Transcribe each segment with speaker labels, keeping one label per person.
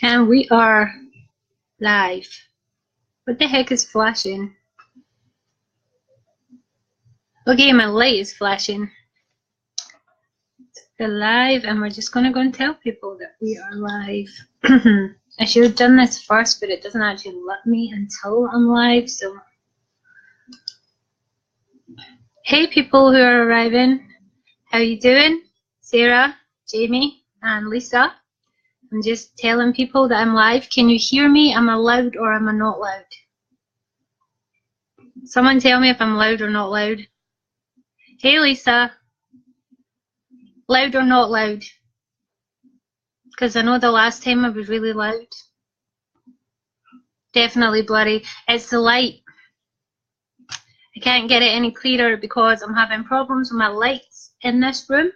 Speaker 1: And we are live. What the heck is flashing? Okay, my light is flashing. We're live, and we're just going to go and tell people that we are live. I should have done this first, but it doesn't actually let me until I'm live, so. Hey people who are arriving, how you doing? Sarah, Jamie, and Lisa. I'm just telling people that I'm live. Can you hear me? Am I loud or am I not loud? Someone tell me if I'm loud or not loud. Hey Lisa, loud or not loud? Because I know the last time I was really loud. Definitely blurry. It's the light. I can't get it any clearer because I'm having problems with my lights in this room,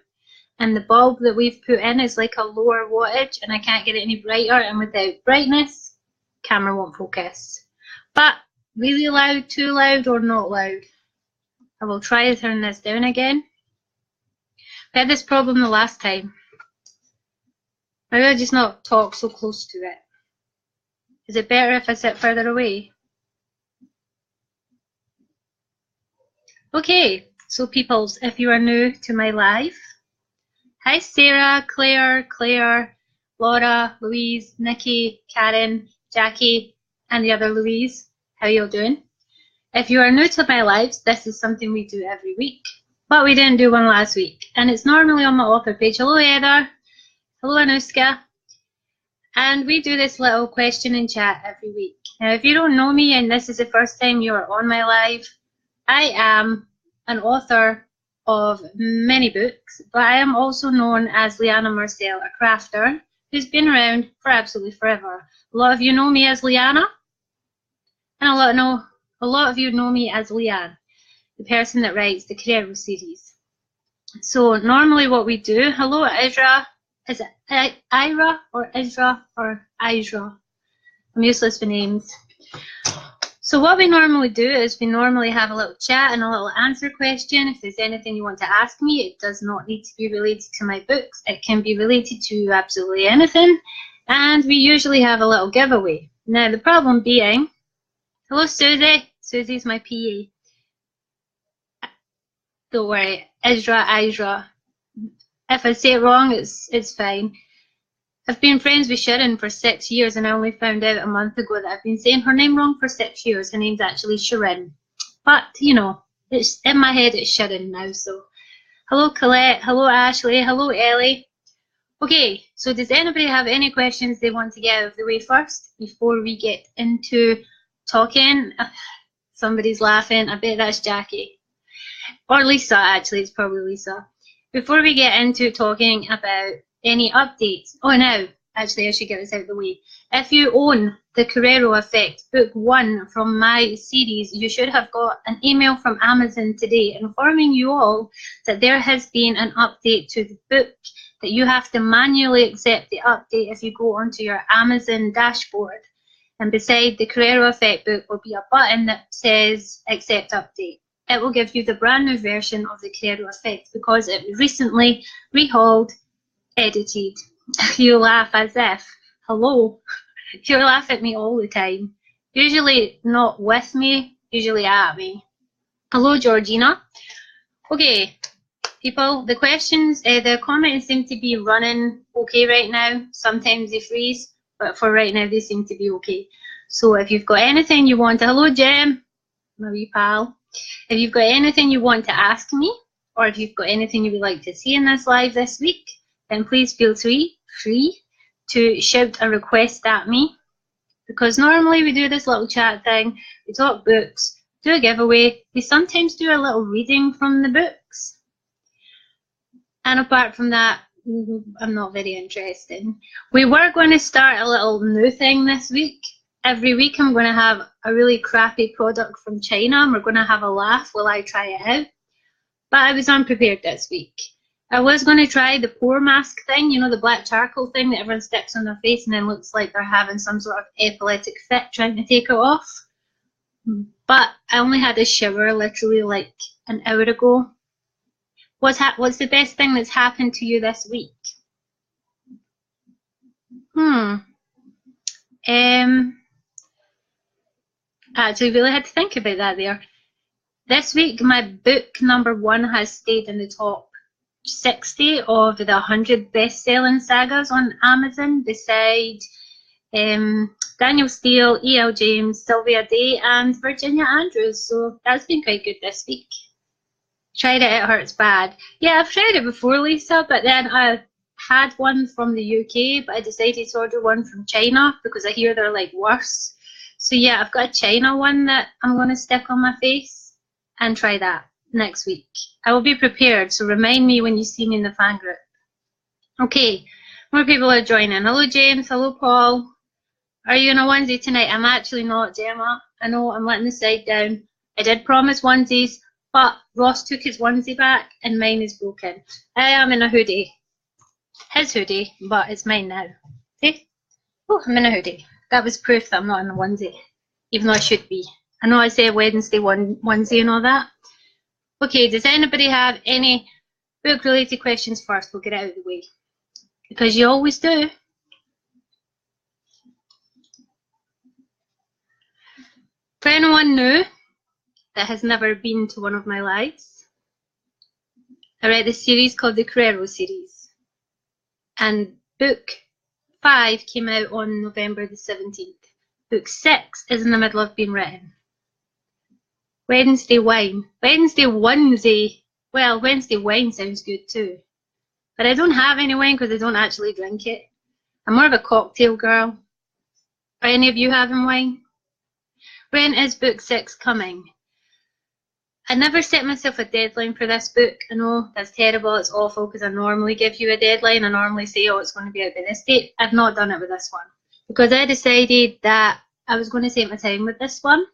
Speaker 1: and the bulb that we've put in is like a lower wattage and I can't get it any brighter, and without brightness, camera won't focus. But really loud, too loud, or not loud? I will try to turn this down again. We had this problem the last time. Maybe I just not talk so close to it. Is it better if I sit further away? Okay, so peoples, if you are new to my live, hi Sarah, Claire, Laura, Louise, Nikki, Karen, Jackie, and the other Louise. How you all doing? If you are new to my lives, this is something we do every week, but we didn't do one last week, and it's normally on my author page. Hello Heather, hello Anuska, and we do this little question and chat every week. Now if you don't know me and this is the first time you are on my live, I am an author of many books, but I am also known as Leanna Marcel, a crafter who's been around for absolutely forever. A lot of you know me as Leanna, and a lot of you know me as Leanne, the person that writes the Carrero series. So normally what we do, hello Isra, is it Ira or Isra or Isra? I'm useless with names. So what we normally do is we normally have a little chat and a little answer question. If there's anything you want to ask me, it does not need to be related to my books. It can be related to absolutely anything. And we usually have a little giveaway. Now the problem being, hello Susie, Susie's my PA. Don't worry, Isra. If I say it wrong, it's fine. I've been friends with Sharon for 6 years, and I only found out a month ago that I've been saying her name wrong for 6 years. Her name's actually Sharon. But, you know, it's in my head it's Sharon now, so. Hello Colette, hello Ashley, hello Ellie. Okay, so does anybody have any questions they want to get out of the way first before we get into talking? Somebody's laughing, I bet that's Jackie. Or Lisa, actually, it's probably Lisa. Before we get into talking about any updates, oh no, actually I should get this out of the way. If you own the Carrero Effect book 1 from my series, you should have got an email from Amazon today informing you all that there has been an update to the book, that you have to manually accept the update if you go onto your Amazon dashboard. And beside the Carrero Effect book will be a button that says accept update. It will give you the brand new version of the Carrero Effect because it was recently rehauled, edited. You laugh as if, hello, you laugh at me all the time. Usually not with me, usually at me. Hello Georgina. Okay, people, the questions, the comments seem to be running okay right now. Sometimes they freeze, but for right now they seem to be okay. So if you've got anything you want to, hello Jem, my wee pal. If you've got anything you want to ask me, or if you've got anything you would like to see in this live this week, then please feel free to shout a request at me. Because normally we do this little chat thing, we talk books, do a giveaway, we sometimes do a little reading from the books. And apart from that, I'm not very interested. We were going to start a little new thing this week. Every week I'm going to have a really crappy product from China and we're going to have a laugh while I try it out. But I was unprepared this week. I was going to try the pore mask thing, you know, the black charcoal thing that everyone sticks on their face and then looks like they're having some sort of epileptic fit trying to take it off. But I only had a shower literally like an hour ago. What's the best thing that's happened to you this week? I actually really had to think about that there. This week, my book #1 has stayed in the top 60 of the 100 best-selling sagas on Amazon, beside Daniel Steele, E.L. James, Sylvia Day, and Virginia Andrews. So that's been quite good this week. Tried it hurts bad. Yeah, I've tried it before, Lisa, but then I had one from the UK, but I decided to order one from China because I hear they're like worse. So yeah, I've got a China one that I'm going to stick on my face and try that next week. I will be prepared, so remind me when you see me in the fan group. Okay, more people are joining. Hello James, hello Paul. Are you in a onesie tonight? I'm actually not, Gemma. I know I'm letting the side down. I did promise onesies, but Ross took his onesie back and mine is broken. I am in a hoodie. His hoodie, but it's mine now. See? Oh, I'm in a hoodie. That was proof that I'm not in a onesie, even though I should be. I know I say Wednesday onesie and all that. Okay, does anybody have any book-related questions first? We'll get it out of the way. Because you always do. For anyone new that has never been to one of my lives, I read a series called the Carrero series. And book 5 came out on November the 17th. Book 6 is in the middle of being written. Wednesday wine. Wednesday onesie. Well, Wednesday wine sounds good too. But I don't have any wine because I don't actually drink it. I'm more of a cocktail girl. Are any of you having wine? When is book 6 coming? I never set myself a deadline for this book. I know that's terrible, it's awful, because I normally give you a deadline. I normally say, oh, it's going to be out by this date. I've not done it with this one. Because I decided that I was going to take my time with this one.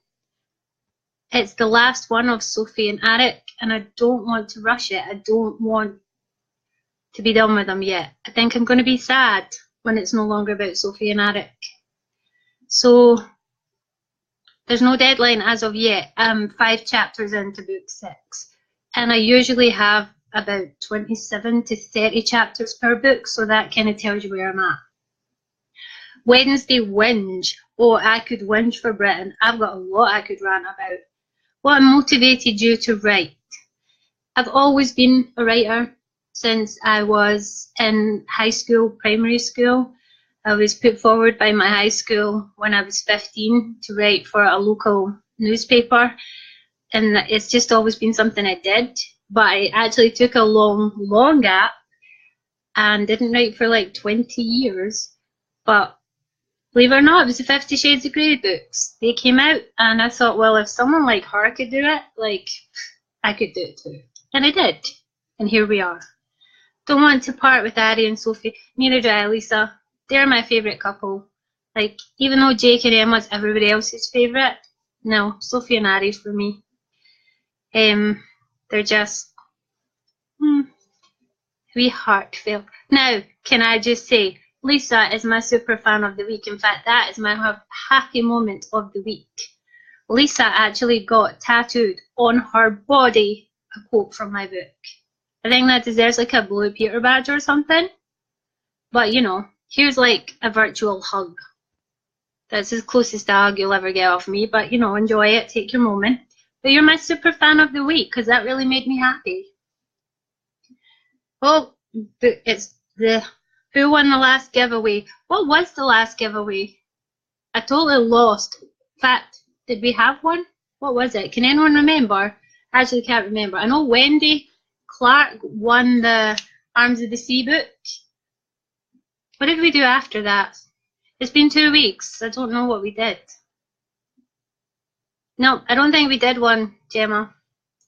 Speaker 1: It's the last one of Sophie and Eric, and I don't want to rush it. I don't want to be done with them yet. I think I'm going to be sad when it's no longer about Sophie and Eric. So there's no deadline as of yet. I'm 5 chapters into book 6, and I usually have about 27 to 30 chapters per book, so that kind of tells you where I'm at. Wednesday whinge. Oh, I could whinge for Britain. I've got a lot I could rant about. What motivated you to write? I've always been a writer since I was in high school, primary school. I was put forward by my high school when I was 15 to write for a local newspaper, and it's just always been something I did. But I actually took a long gap and didn't write for like 20 years. But believe it or not, it was the 50 Shades of Grey books. They came out, and I thought, well, if someone like her could do it, like, I could do it too. And I did. And here we are. Don't want to part with Ari and Sophie. Neither do I, Lisa. They're my favourite couple. Like, even though Jake and Emma's everybody else's favourite, no, Sophie and Ari's for me. They're just wee heartfelt. Now, can I just say, Lisa is my super fan of the week. In fact, that is my happy moment of the week. Lisa actually got tattooed on her body a quote from my book. I think that deserves like a Blue Peter badge or something. But, you know, here's like a virtual hug. That's as closest to a hug you'll ever get off me. But, you know, enjoy it. Take your moment. But you're my super fan of the week because that really made me happy. Oh, it's the... Who won the last giveaway? What was the last giveaway? I totally lost. In fact, did we have one? What was it? Can anyone remember? I actually can't remember. I know Wendy Clark won the Arms of the Sea book. What did we do after that? It's been 2 weeks. I don't know what we did. No, I don't think we did one, Gemma.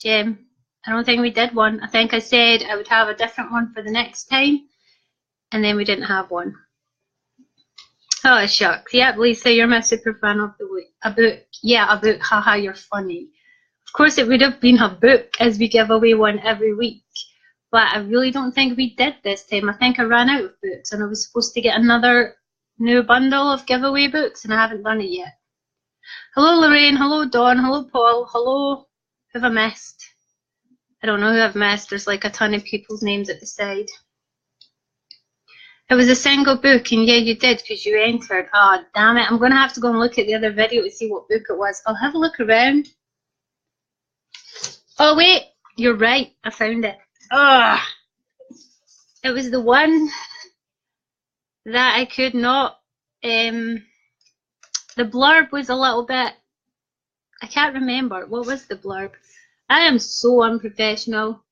Speaker 1: Gem. I don't think we did one. I think I said I would have a different one for the next time. And then we didn't have one. Oh, shucks. Yeah, Lisa, you're my super fan of the week. A book. Yeah, a book. Haha, you're funny. Of course, it would have been a book as we give away one every week. But I really don't think we did this time. I think I ran out of books and I was supposed to get another new bundle of giveaway books and I haven't done it yet. Hello, Lorraine. Hello, Dawn. Hello, Paul. Hello. Who have I missed? I don't know who I've missed. There's like a ton of people's names at the side. It was a single book, and yeah, you did, because you entered. Oh, damn it. I'm going to have to go and look at the other video to see what book it was. I'll have a look around. Oh, wait. You're right. I found it. Oh, it was the one that I could not... the blurb was a little bit... I can't remember. What was the blurb? I am so unprofessional.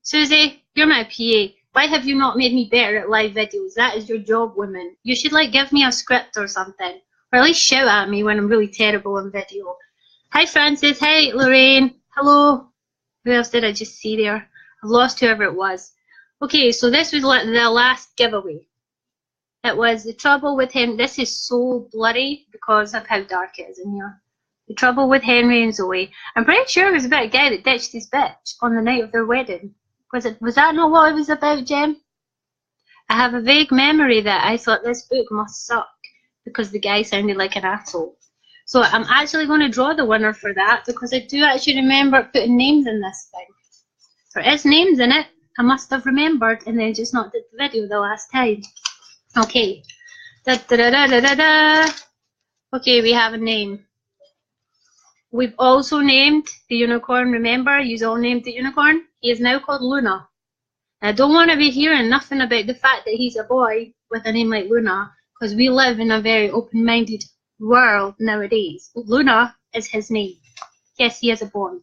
Speaker 1: Susie, you're my PA. Why have you not made me better at live videos? That is your job, woman. You should like give me a script or something. Or at least shout at me when I'm really terrible on video. Hi Francis, hi Lorraine, hello. Who else did I just see there? I've lost whoever it was. Okay, so this was like the last giveaway. It was The Trouble with Him. This is so blurry because of how dark it is in here. The Trouble with Henry and Zoe. I'm pretty sure it was about a guy that ditched his bitch on the night of their wedding. Was that not what it was about, Jem? I have a vague memory that I thought this book must suck because the guy sounded like an asshole. So I'm actually going to draw the winner for that because I do actually remember putting names in this thing. There is names in it. I must have remembered and then just not did the video the last time. Okay. Da, da, da, da, da, da, da. Okay, we have a name. We've also named the unicorn. Remember, you all named the unicorn. He is now called Luna. I don't want to be hearing nothing about the fact that he's a boy with a name like Luna, because we live in a very open-minded world nowadays. Luna is his name. Yes, he is a boy.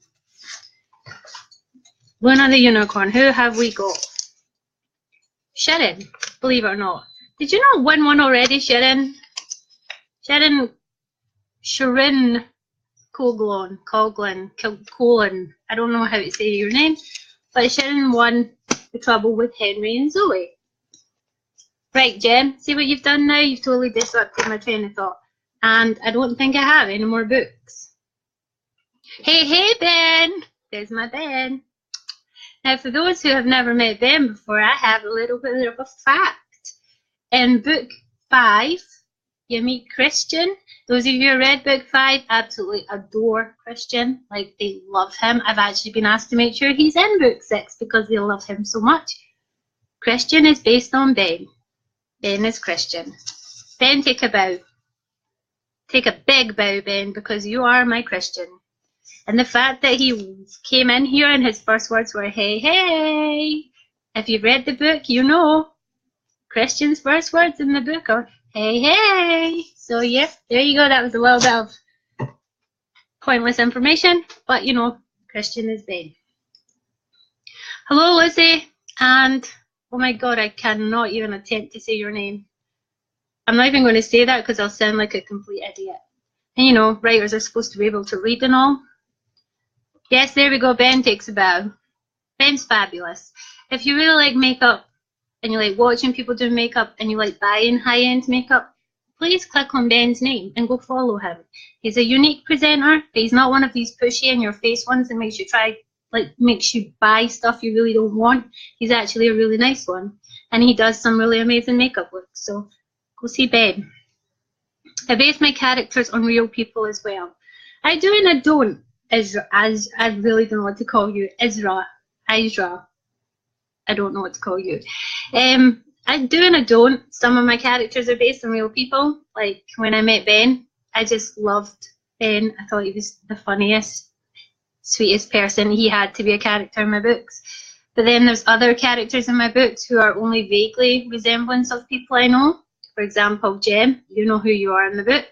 Speaker 1: Luna the unicorn. Who have we got? Sharon, believe it or not. Did you not win one already, Sharon? Sharon Coglin, Colin. I don't know how to say your name, but Sharon won The Trouble with Henry and Zoe. Right, Jen, see what you've done now? You've totally disrupted my train of thought. And I don't think I have any more books. Hey, Ben! There's my Ben. Now, for those who have never met Ben before, I have a little bit of a fact. In book 5, you meet Christian. Those of you who read book 5 absolutely adore Christian. Like, they love him. I've actually been asked to make sure he's in book 6 because they love him so much. Christian is based on Ben. Ben is Christian. Ben, take a bow. Take a big bow, Ben, because you are my Christian. And the fact that he came in here and his first words were, hey, hey. If you've read the book, you know. Christian's first words in the book are, hey, hey. So, yeah, there you go. That was a little bit of pointless information. But, you know, Christian is Ben. Hello, Lizzie. And, oh my God, I cannot even attempt to say your name. I'm not even going to say that because I'll sound like a complete idiot. And, you know, writers are supposed to be able to read and all. Yes, there we go. Ben takes a bow. Ben's fabulous. If you really like makeup and you like watching people do makeup and you like buying high-end makeup, please click on Ben's name and go follow him. He's a unique presenter, but he's not one of these pushy in your face ones that makes you buy stuff you really don't want. He's actually a really nice one. And he does some really amazing makeup looks. So go see Ben. I base my characters on real people as well. I do and I don't. As I really don't know what to call you. Isra. I don't know what to call you. I do and I don't. Some of my characters are based on real people. Like when I met Ben, I just loved Ben. I thought he was the funniest, sweetest person. He had to be a character in my books. But then there's other characters in my books who are only vaguely resemblance of people I know. For example, Jem, you know who you are in the book.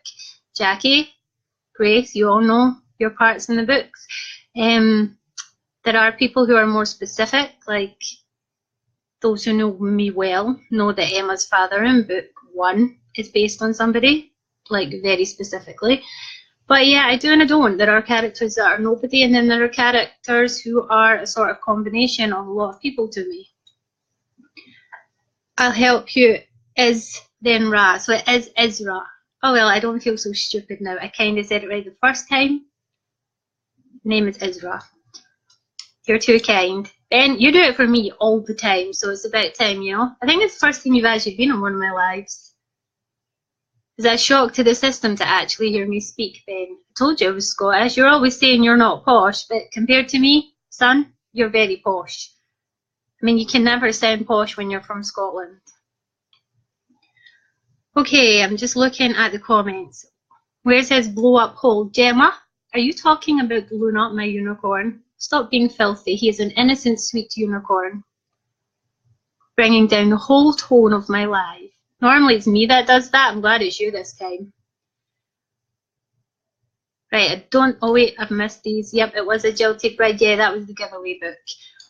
Speaker 1: Jackie, Grace, you all know your parts in the books. There are people who are more specific, like those who know me well know that Emma's father in book 1 is based on somebody, like very specifically. But yeah, I do and I don't. There are characters that are nobody, and then there are characters who are a sort of combination of a lot of people to me. I'll help you. Is then Ra. So it is Isra. Oh well, I don't feel so stupid now. I kind of said it right the first time. Name is Isra. You're too kind. Ben, you do it for me all the time, so it's about time, you know. I think it's the first time you've actually been on one of my lives. Is that a shock to the system to actually hear me speak, Ben? I told you I was Scottish. You're always saying you're not posh, but compared to me, son, you're very posh. I mean, you can never sound posh when you're from Scotland. Okay, I'm just looking at the comments. Where it says blow up hole. Gemma, are you talking about Luna, my unicorn? Stop being filthy. He is an innocent, sweet unicorn. Bringing down the whole tone of my life. Normally it's me that does that. I'm glad it's you this time. Right, I don't. Oh wait, I've missed these. Yep, it was a Jilted Bride. Yeah, that was the giveaway book.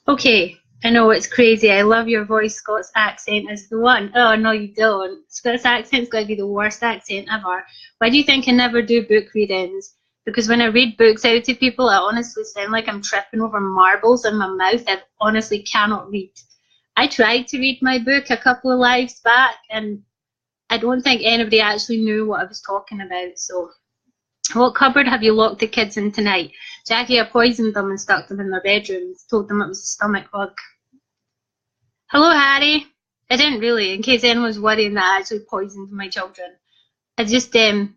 Speaker 1: Okay, I know it's crazy. I love your voice. Scots accent is the one. Oh no, you don't. Scots accent's going to be the worst accent ever. Why do you think I never do book readings? Because when I read books out to people, I honestly sound like I'm tripping over marbles in my mouth. I honestly cannot read. I tried to read my book a couple of lives back, and I don't think anybody actually knew what I was talking about. So, what cupboard have you locked the kids in tonight? Jackie, I poisoned them and stuck them in their bedrooms. Told them it was a stomach bug. Hello, Harry. I didn't really, in case anyone was worrying that I actually poisoned my children. I just did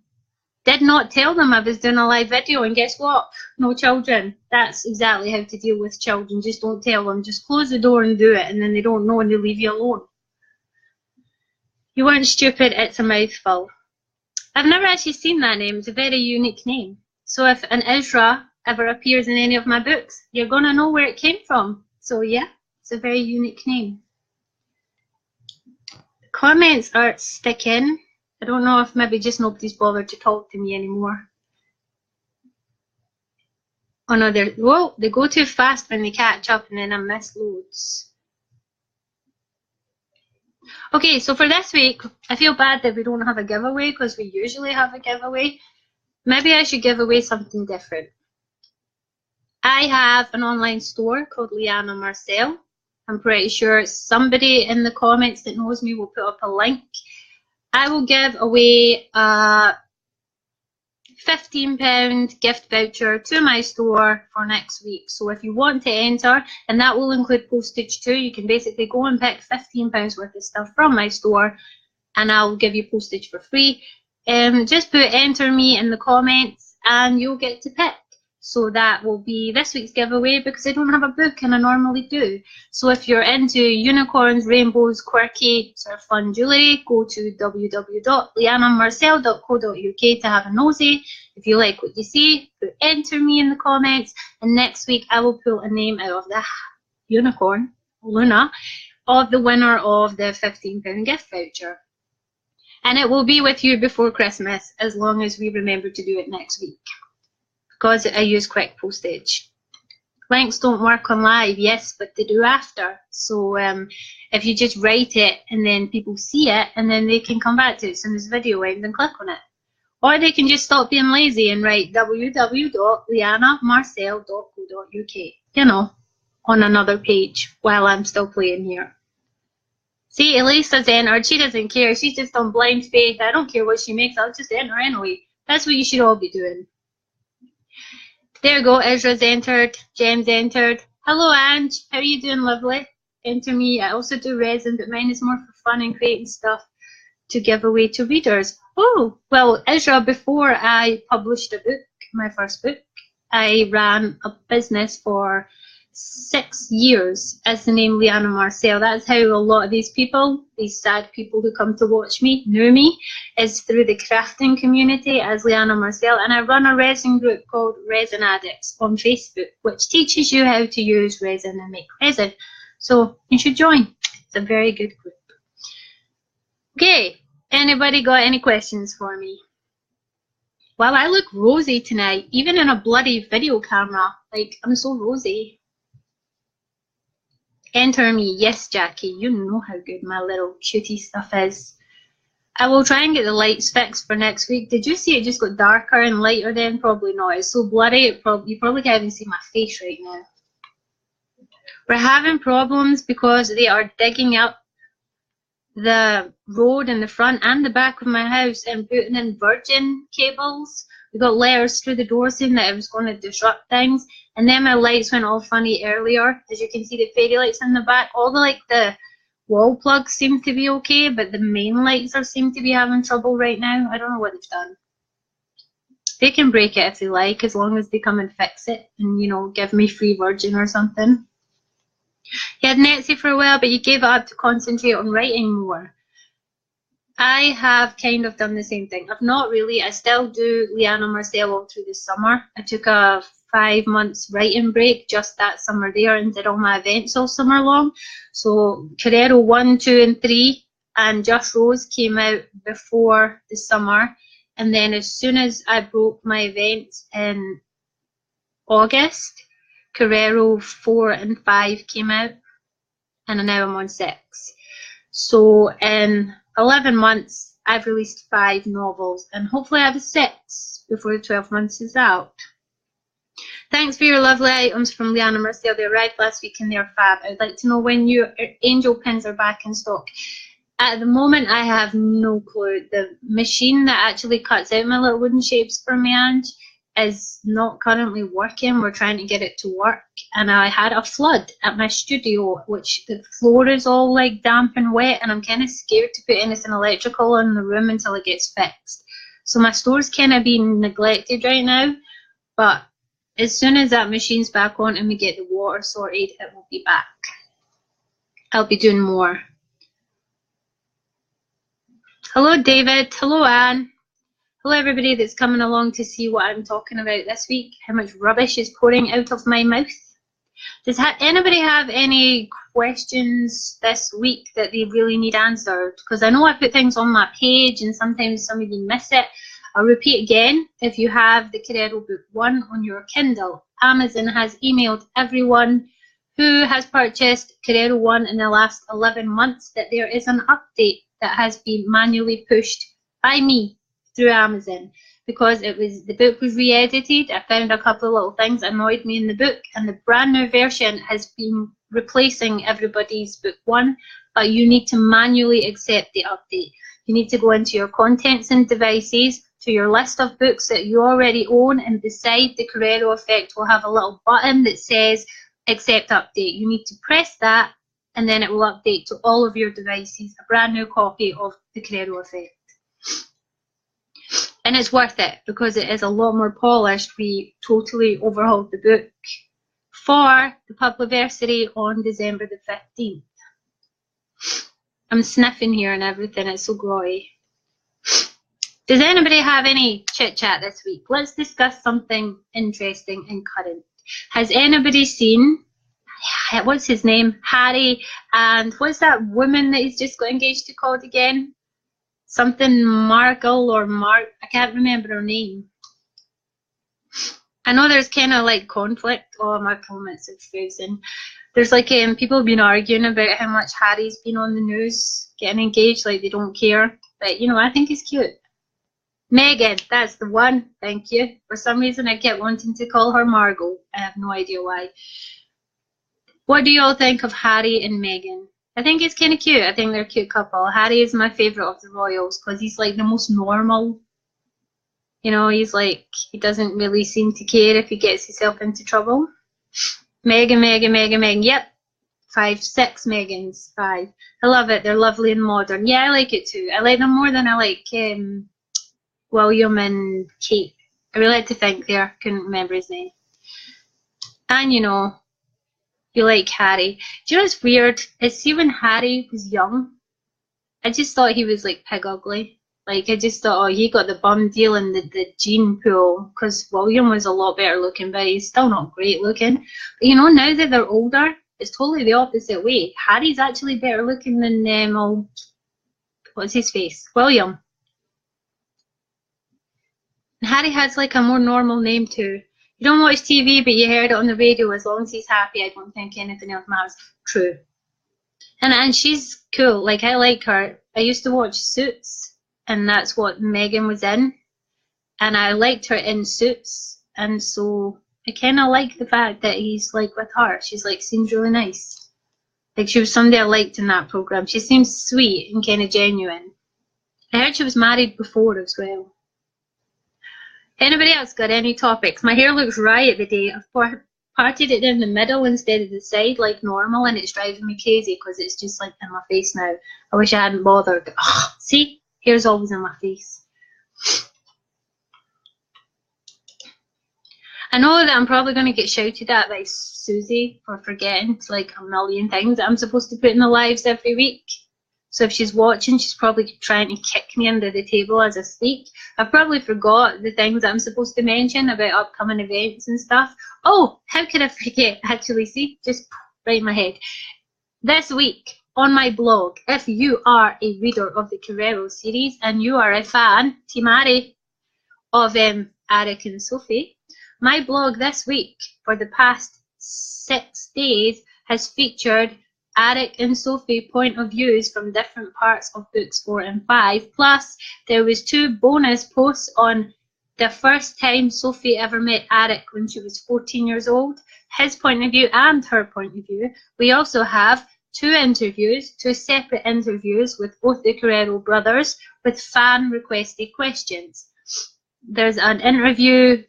Speaker 1: not tell them I was doing a live video, and guess what? No children. That's exactly how to deal with children. Just don't tell them. Just close the door and do it, and then they don't know and they leave you alone. You weren't stupid, it's a mouthful. I've never actually seen that name. It's a very unique name. So if an Ezra ever appears in any of my books, you're going to know where it came from. So yeah, it's a very unique name. The comments are sticking. I don't know if maybe just nobody's bothered to talk to me anymore. Oh no, they go too fast when they catch up, and then I miss loads. Okay, so for this week, I feel bad that we don't have a giveaway because we usually have a giveaway. Maybe I should give away something different. I have an online store called Liana Marcel. I'm pretty sure somebody in the comments that knows me will put up a link. I will give away a £15 gift voucher to my store for next week. So if you want to enter, and that will include postage too, you can basically go and pick £15 worth of stuff from my store, and I'll give you postage for free. Just put enter me in the comments and you'll get to pick. So that will be this week's giveaway, because I don't have a book and I normally do. So if you're into unicorns, rainbows, quirky, sort of fun jewellery, go to www.lianamarcel.co.uk to have a nosy. If you like what you see, put enter me in the comments, and next week I will pull a name out of the unicorn, Luna, of the winner of the £15 gift voucher. And it will be with you before Christmas, as long as we remember to do it next week, because I use quick postage. Links don't work on live, yes, but they do after. So if you just write it and then people see it, and then they can come back to it as soon as the video ends and click on it. Or they can just stop being lazy and write www.lianamarcel.co.uk, you know, on another page while I'm still playing here. See, Elisa's entered. She doesn't care. She's just on blind faith. I don't care what she makes. I'll just enter anyway. That's what you should all be doing. There you go. Ezra's entered. Jem's entered. Hello, Ange. How are you doing, lovely? Enter me. I also do resin, but mine is more for fun and creating stuff to give away to readers. Oh, well, Ezra, before I published a book, my first book, I ran a business for 6 years as the name Liana Marcel. That's how a lot of these people, these sad people who come to watch me, knew me, is through the crafting community as Liana Marcel. And I run a resin group called Resin Addicts on Facebook, which teaches you how to use resin and make resin. So you should join. It's a very good group. Okay, anybody got any questions for me? Wow, I look rosy tonight, even in a bloody video camera. Like, I'm so rosy. Enter me. Yes, Jackie, you know how good my little cutie stuff is. I will try and get the lights fixed for next week. Did you see it just got darker and lighter then? Probably not. It's so blurry, you probably can't even see my face right now. We're having problems because they are digging up the road in the front and the back of my house and putting in virgin cables. We got letters through the door saying that it was going to disrupt things, and then my lights went all funny earlier. As you can see, the fairy lights in the back, all the wall plugs seem to be okay, but the main lights seem to be having trouble right now. I don't know what they've done. They can break it if they like, as long as they come and fix it and, you know, give me free virgin or something. You had Netsy for a while, but you gave it up to concentrate on writing more. I have kind of done the same thing. I've not really. I still do Leanna Marcel all through the summer. I took a 5 months writing break just that summer there and did all my events all summer long. So Carrero 1, 2 and 3 and Just Rose came out before the summer. And then as soon as I broke my events in August, Carrero 4 and 5 came out. And now I'm on 6. So in 11 months, I've released 5 novels, and hopefully I have a 6 before the 12 months is out. Thanks for your lovely items from Leanna Marcel. They arrived last week and they're fab. I'd like to know when your angel pins are back in stock. At the moment, I have no clue. The machine that actually cuts out my little wooden shapes for me, Ange, is not currently working. We're trying to get it to work. And I had a flood at my studio, which the floor is all like damp and wet, and I'm kind of scared to put anything electrical in the room until it gets fixed. So my store's kind of being neglected right now, but as soon as that machine's back on and we get the water sorted, it will be back. I'll be doing more. Hello, David. Hello, Anne. Hello, everybody that's coming along to see what I'm talking about this week, how much rubbish is pouring out of my mouth. Does anybody have any questions this week that they really need answered? Because I know I put things on my page and sometimes some of you miss it. I'll repeat again, if you have the Carrero Book 1 on your Kindle, Amazon has emailed everyone who has purchased Carrero 1 in the last 11 months that there is an update that has been manually pushed by me through Amazon, because the book was re-edited. I found a couple of little things that annoyed me in the book, and the brand new version has been replacing everybody's book 1, but you need to manually accept the update. You need to go into your contents and devices, to your list of books that you already own, and beside the Carrero Effect will have a little button that says accept update. You need to press that, and then it will update to all of your devices a brand new copy of the Carrero Effect. And it's worth it because it is a lot more polished. We totally overhauled the book for the Publiversary on December the 15th. I'm sniffing here and everything, it's so grotty. Does anybody have any chit chat this week? Let's discuss something interesting and current. Has anybody seen, what's his name, Harry, and what's that woman that he's just got engaged to called again? Something Markle or Mark, I can't remember her name. I know there's kind of like conflict. Oh, my comments are frozen. There's like people have been arguing about how much Harry's been on the news, getting engaged, like they don't care. But you know, I think he's cute. Meghan, that's the one. Thank you. For some reason, I kept wanting to call her Margot. I have no idea why. What do you all think of Harry and Meghan? I think it's kind of cute. I think they're a cute couple. Harry is my favourite of the royals because he's like the most normal. You know, he's like, he doesn't really seem to care if he gets himself into trouble. Meghan. Yep. 5, 6 Meghans. 5. I love it. They're lovely and modern. Yeah, I like it too. I like them more than I like William and Kate. I really like to think there. Couldn't remember his name. And you know, you like Harry. Do you know what's weird? Is see when Harry was young, I just thought he was like pig ugly. Like I just thought, oh, he got the bum deal in the gene pool, because William was a lot better looking, but he's still not great looking. But you know, now that they're older, it's totally the opposite way. Harry's actually better looking than old, what's his face? William. And Harry has like a more normal name too. You don't watch TV, but you heard it on the radio. As long as he's happy, I don't think anything else matters. True. And she's cool. Like, I like her. I used to watch Suits, and that's what Meghan was in. And I liked her in Suits, and so I kind of like the fact that he's like with her. She's like, seems really nice. Like, she was somebody I liked in that program. She seems sweet and kind of genuine. I heard she was married before as well. Anybody else got any topics? My hair looks riot today. I've parted it in the middle instead of the side like normal, and it's driving me crazy because it's just like in my face now. I wish I hadn't bothered. Oh, see? Hair's always in my face. I know that I'm probably going to get shouted at by Susie for forgetting like a million things that I'm supposed to put in the lives every week. So if she's watching, she's probably trying to kick me under the table as I speak. I've probably forgot the things that I'm supposed to mention about upcoming events and stuff. Oh, how could I forget? Actually, see, just right in my head. This week on my blog, if you are a reader of the Carrero series and you are a fan, Team Ari, of Eric and Sophie, my blog this week for the past 6 days has featured Eric and Sophie point of views from different parts of books 4 and 5. Plus, there was 2 bonus posts on the first time Sophie ever met Eric when she was 14 years old, his point of view and her point of view. We also have 2 interviews, 2 separate interviews with both the Carrero brothers with fan requested questions. There's an interview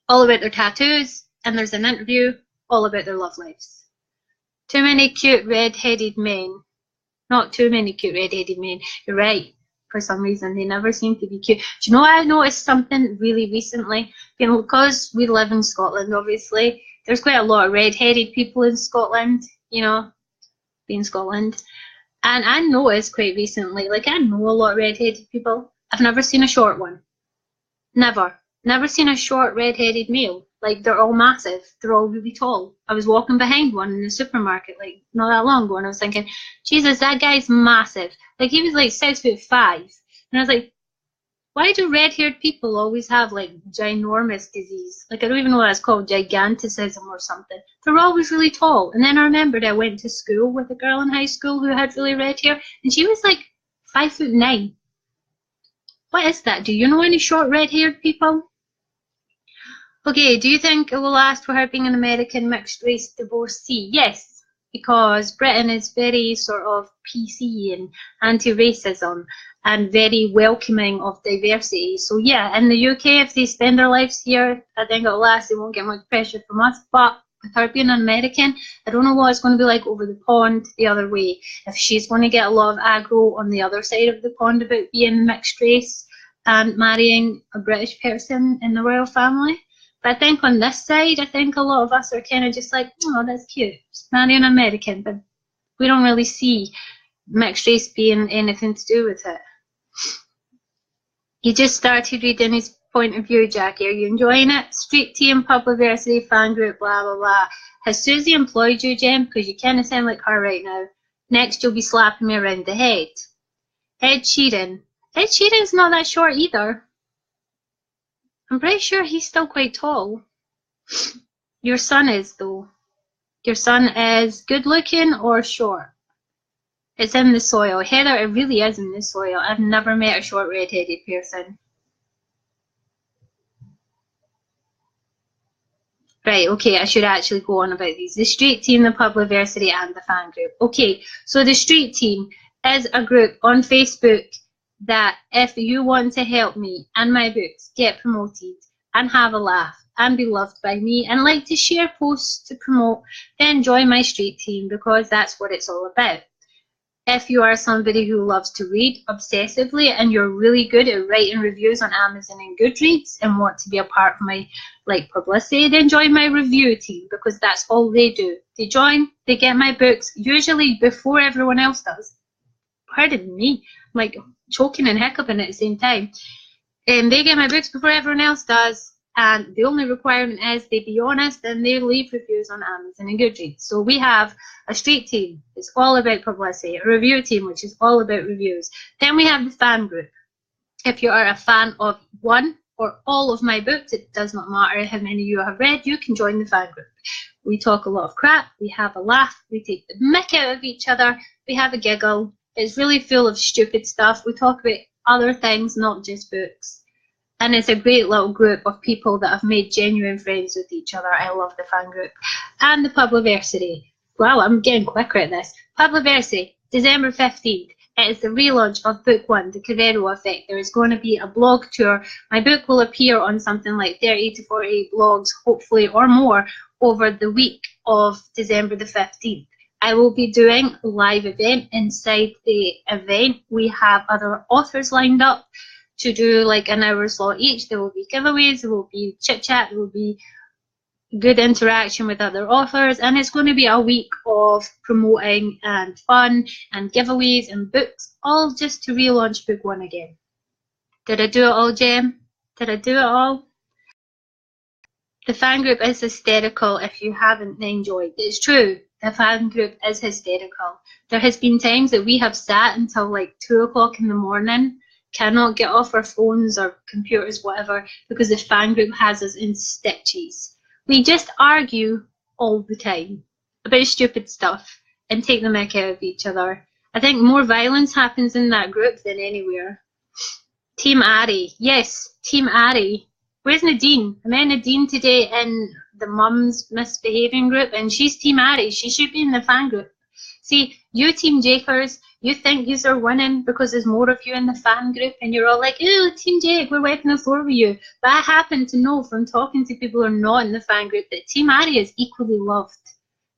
Speaker 1: all about their tattoos, and there's an interview all about their love lives. Too many cute red-headed men. Not too many cute red-headed men. You're right. For some reason, they never seem to be cute. Do you know, I noticed something really recently? You know, because we live in Scotland, obviously, there's quite a lot of red-headed people in Scotland, you know, being Scotland. And I noticed quite recently, like, I know a lot of red-headed people. I've never seen a short one. Never. Never seen a short red-headed male. Like, they're all massive. They're all really tall. I was walking behind one in the supermarket, like, not that long ago, and I was thinking, Jesus, that guy's massive. Like, he was, like, 6'5". And I was like, why do red-haired people always have, like, ginormous disease? Like, I don't even know what it's called, giganticism or something. They're always really tall. And then I remembered I went to school with a girl in high school who had really red hair, and she was, like, 5'9". What is that? Do you know any short red-haired people? Okay, do you think it will last for her being an American mixed-race divorcee? Yes, because Britain is very sort of PC and anti-racism and very welcoming of diversity. So yeah, in the UK, if they spend their lives here, I think it'll last. They won't get much pressure from us. But with her being an American, I don't know what it's going to be like over the pond the other way. If she's going to get a lot of aggro on the other side of the pond about being mixed race and marrying a British person in the royal family. But I think on this side, I think a lot of us are kind of just like, oh, that's cute, just marry an American. But we don't really see mixed race being anything to do with it. You just started reading his point of view, Jackie. Are you enjoying it? Street team, Publiversity, fan group, blah, blah, blah. Has Susie employed you, Jem? Because you kind of sound like her right now. Next, you'll be slapping me around the head. Ed Sheeran. Ed Sheeran's not that short either. I'm pretty sure he's still quite tall. Your son is, though. Your son is good looking or short? It's in the soil. Heather, it really is in the soil. I've never met a short red-headed person. Right, okay, I should actually go on about these. The street team, the Publiversity, and the fan group. Okay, so the street team is a group on Facebook that if you want to help me and my books get promoted and have a laugh and be loved by me and like to share posts to promote, then join my street team, because that's what it's all about. If you are somebody who loves to read obsessively and you're really good at writing reviews on Amazon and Goodreads and want to be a part of my publicity, then join my review team, because that's all they do. They join, they get my books, usually before everyone else does. Pardon me, I'm like choking and hiccuping at the same time. And they get my books before everyone else does, and the only requirement is they be honest and they leave reviews on Amazon and Goodreads. So we have a street team, it's all about publicity, a review team, which is all about reviews. Then we have the fan group. If you are a fan of one or all of my books, it does not matter how many you have read, you can join the fan group. We talk a lot of crap, we have a laugh, we take the mick out of each other, we have a giggle. It's really full of stupid stuff. We talk about other things, not just books. And it's a great little group of people that have made genuine friends with each other. I love the fan group. And the Publiversity. Wow, I'm getting quicker at this. Publiversity, December 15th. It is the relaunch of Book 1, The Carrero Effect. There is going to be a blog tour. My book will appear on something like 30 to 48 blogs, hopefully, or more, over the week of December the 15th. I will be doing a live event. Inside the event, we have other authors lined up to do like an hour slot each. There will be giveaways, there will be chit chat, there will be good interaction with other authors, and it's going to be a week of promoting and fun and giveaways and books, all just to relaunch book one again. Did I do it all, Jem? Did I do it all? The fan group is hysterical if you haven't enjoyed. It's true, the fan group is hysterical. There has been times that we have sat until like 2 o'clock in the morning, cannot get off our phones or computers, whatever, because the fan group has us in stitches. We just argue all the time about stupid stuff and take the mick out of each other. I think more violence happens in that group than anywhere. Team Ari. Yes, Team Ari. Where's Nadine? I met Nadine today in the mums misbehaving group, and she's Team Ari. She should be in the fan group. See, you Team Jakers, you think yous are winning because there's more of you in the fan group, and you're all like, ooh, Team Jake, we're wiping the floor with you. But I happen to know from talking to people who are not in the fan group that Team Ari is equally loved.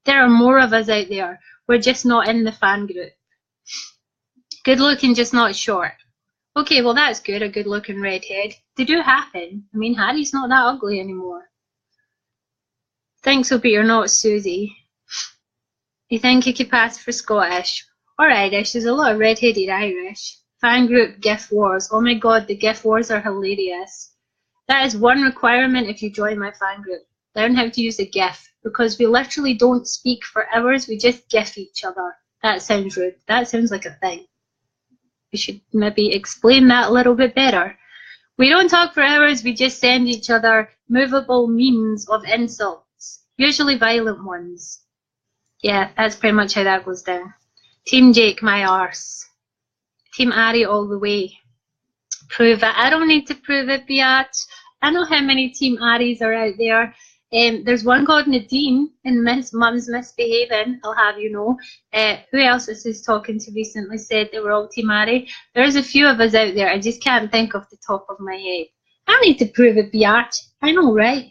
Speaker 1: There are more of us out there. We're just not in the fan group. Good looking, just not short. Okay, well that's good, a good looking redhead. They do happen. I mean, Harry's not that ugly anymore. Thanks, hope you're not Susie. You think you could pass for Scottish? Or Irish, there's a lot of red-headed Irish. Fan group GIF wars. Oh my god, the GIF wars are hilarious. That is one requirement if you join my fan group. Learn how to use a GIF, because we literally don't speak for hours, we just GIF each other. That sounds rude. That sounds like a thing. We should maybe explain that a little bit better. We don't talk for hours, we just send each other movable memes of insults, usually violent ones. Yeah, that's pretty much how that goes down. Team Jake, my arse. Team Ari all the way. Prove it. I don't need to prove it, Beat. I know how many Team Aries are out there. There's one called Nadine in Mum's Misbehaving, I'll have you know. Who else is this talking to recently said they were all Team Ari? There's a few of us out there. I just can't think off the top of my head. I don't need to prove it, Beat. I know, right?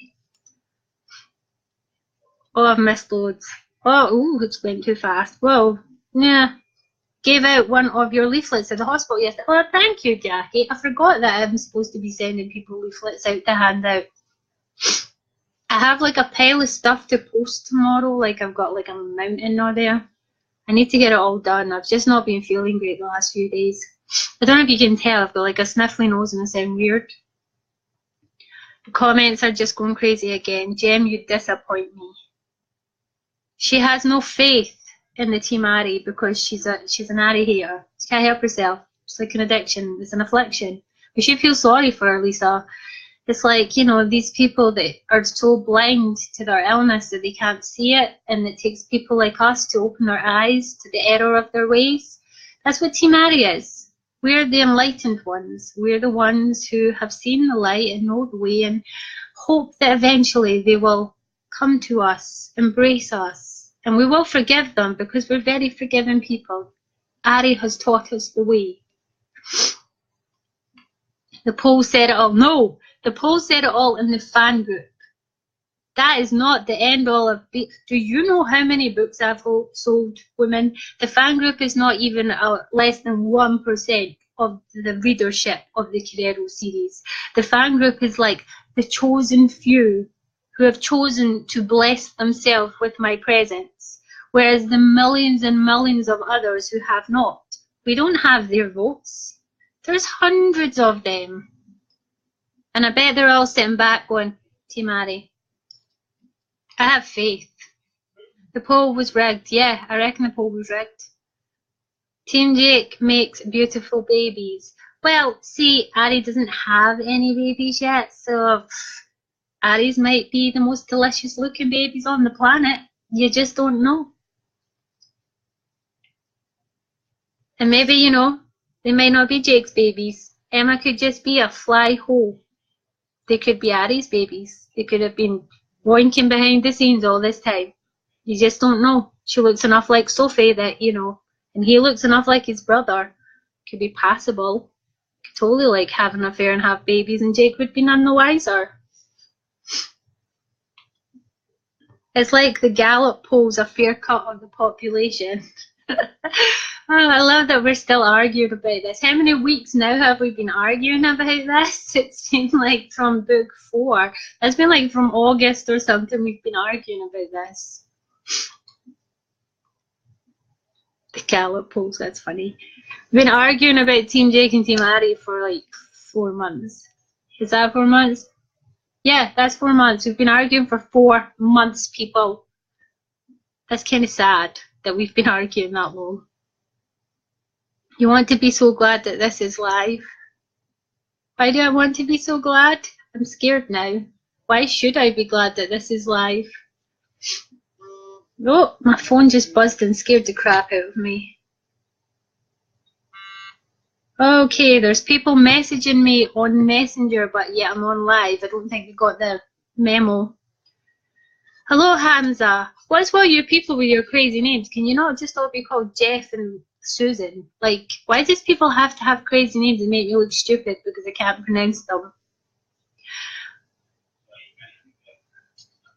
Speaker 1: Oh, I've missed loads. Oh, ooh, it's went too fast. Whoa, yeah. Gave out one of your leaflets at the hospital yesterday. Oh, thank you, Jackie. I forgot that I'm supposed to be sending people leaflets out to hand out. I have like a pile of stuff to post tomorrow. Like I've got like a mountain out there. I need to get it all done. I've just not been feeling great the last few days. I don't know if you can tell. I've got like a sniffly nose and I sound weird. The comments are just going crazy again. Jem, you disappoint me. She has no faith in the Team Ari because she's an Ari hater. She can't help herself. It's like an addiction. It's an affliction. We should feel sorry for her, Lisa. It's like, you know, these people that are so blind to their illness that they can't see it, and it takes people like us to open their eyes to the error of their ways. That's what Team Ari is. We're the enlightened ones. We're the ones who have seen the light and know the way and hope that eventually they will come to us, embrace us, and we will forgive them because we're very forgiving people. Ari has taught us the way. The poll said it all. No, the poll said it all in the fan group. That is not the end all of. Do you know how many books I've sold, women? The fan group is not even less than 1% of the readership of the Carrero series. The fan group is like the chosen few who have chosen to bless themselves with my presence, whereas the millions and millions of others who have not, we don't have their votes. There's hundreds of them. And I bet they're all sitting back going, Team Ari. I have faith. The poll was rigged. Yeah, I reckon the poll was rigged. Team Jake makes beautiful babies. Well, see, Ari doesn't have any babies yet, so Aries might be the most delicious looking babies on the planet. You just don't know. And maybe, you know, they might not be Jake's babies. Emma could just be a fly hole. They could be Ari's babies. They could have been wanking behind the scenes all this time. You just don't know. She looks enough like Sophie that, you know, and he looks enough like his brother. Could be passable. Could totally like have an affair and have babies, and Jake would be none the wiser. It's like the Gallup polls a fair cut of the population. Oh, I love that we're still arguing about this. How many weeks now have we been arguing about this? It's been like from book 4. It's been like from August or something we've been arguing about this. The Gallup polls, that's funny. We've been arguing about Team Jake and Team Ari for like 4 months. Is that 4 months? Yeah, that's 4 months. We've been arguing for 4 months, people. That's kind of sad that we've been arguing that long. You want to be so glad that this is live. Why do I want to be so glad? I'm scared now. Why should I be glad that this is live? Oh, my phone just buzzed and scared the crap out of me. Okay, there's people messaging me on Messenger, but yeah, I'm on live. I don't think they got the memo. Hello, Hamza. What's all you people with your crazy names? Can you not just all be called Jeff and Susan? Like, why does people have to have crazy names and make me look stupid because I can't pronounce them?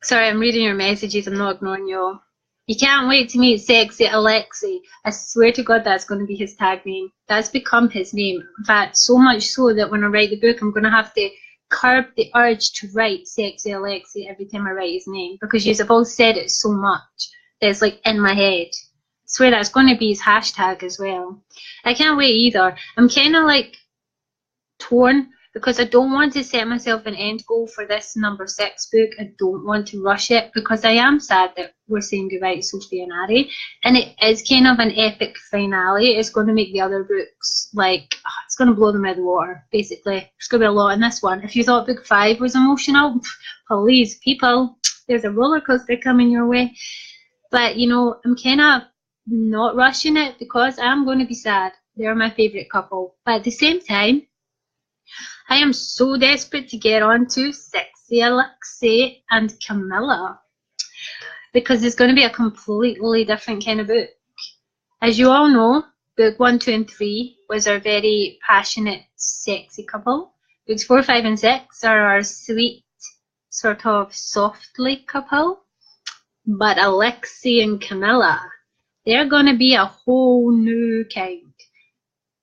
Speaker 1: Sorry, I'm reading your messages. I'm not ignoring you all. You can't wait to meet Sexy Alexi. I swear to God that's going to be his tag name. That's become his name. In fact, so much so that when I write the book, I'm going to have to curb the urge to write Sexy Alexi every time I write his name, because you've all said it so much that it's like in my head. I swear that's going to be his hashtag as well. I can't wait either. I'm kind of like torn because I don't want to set myself an end goal for this number 6 book. I don't want to rush it because I am sad that we're saying goodbye to Sophie and Ari, and it is kind of an epic finale. It's going to make the other books like, it's going to blow them out of the water, basically. There's going to be a lot in this one. If you thought book 5 was emotional, please, people, there's a roller coaster coming your way. But, you know, I'm kind of not rushing it because I'm going to be sad. They're my favourite couple. But at the same time, I am so desperate to get on to Sexy Alexi and Camilla because it's going to be a completely different kind of book. As you all know, book 1, 2, and 3 was our very passionate, sexy couple. Books 4, 5, and 6 are our sweet, sort of softly couple. But Alexi and Camilla, they're going to be a whole new kind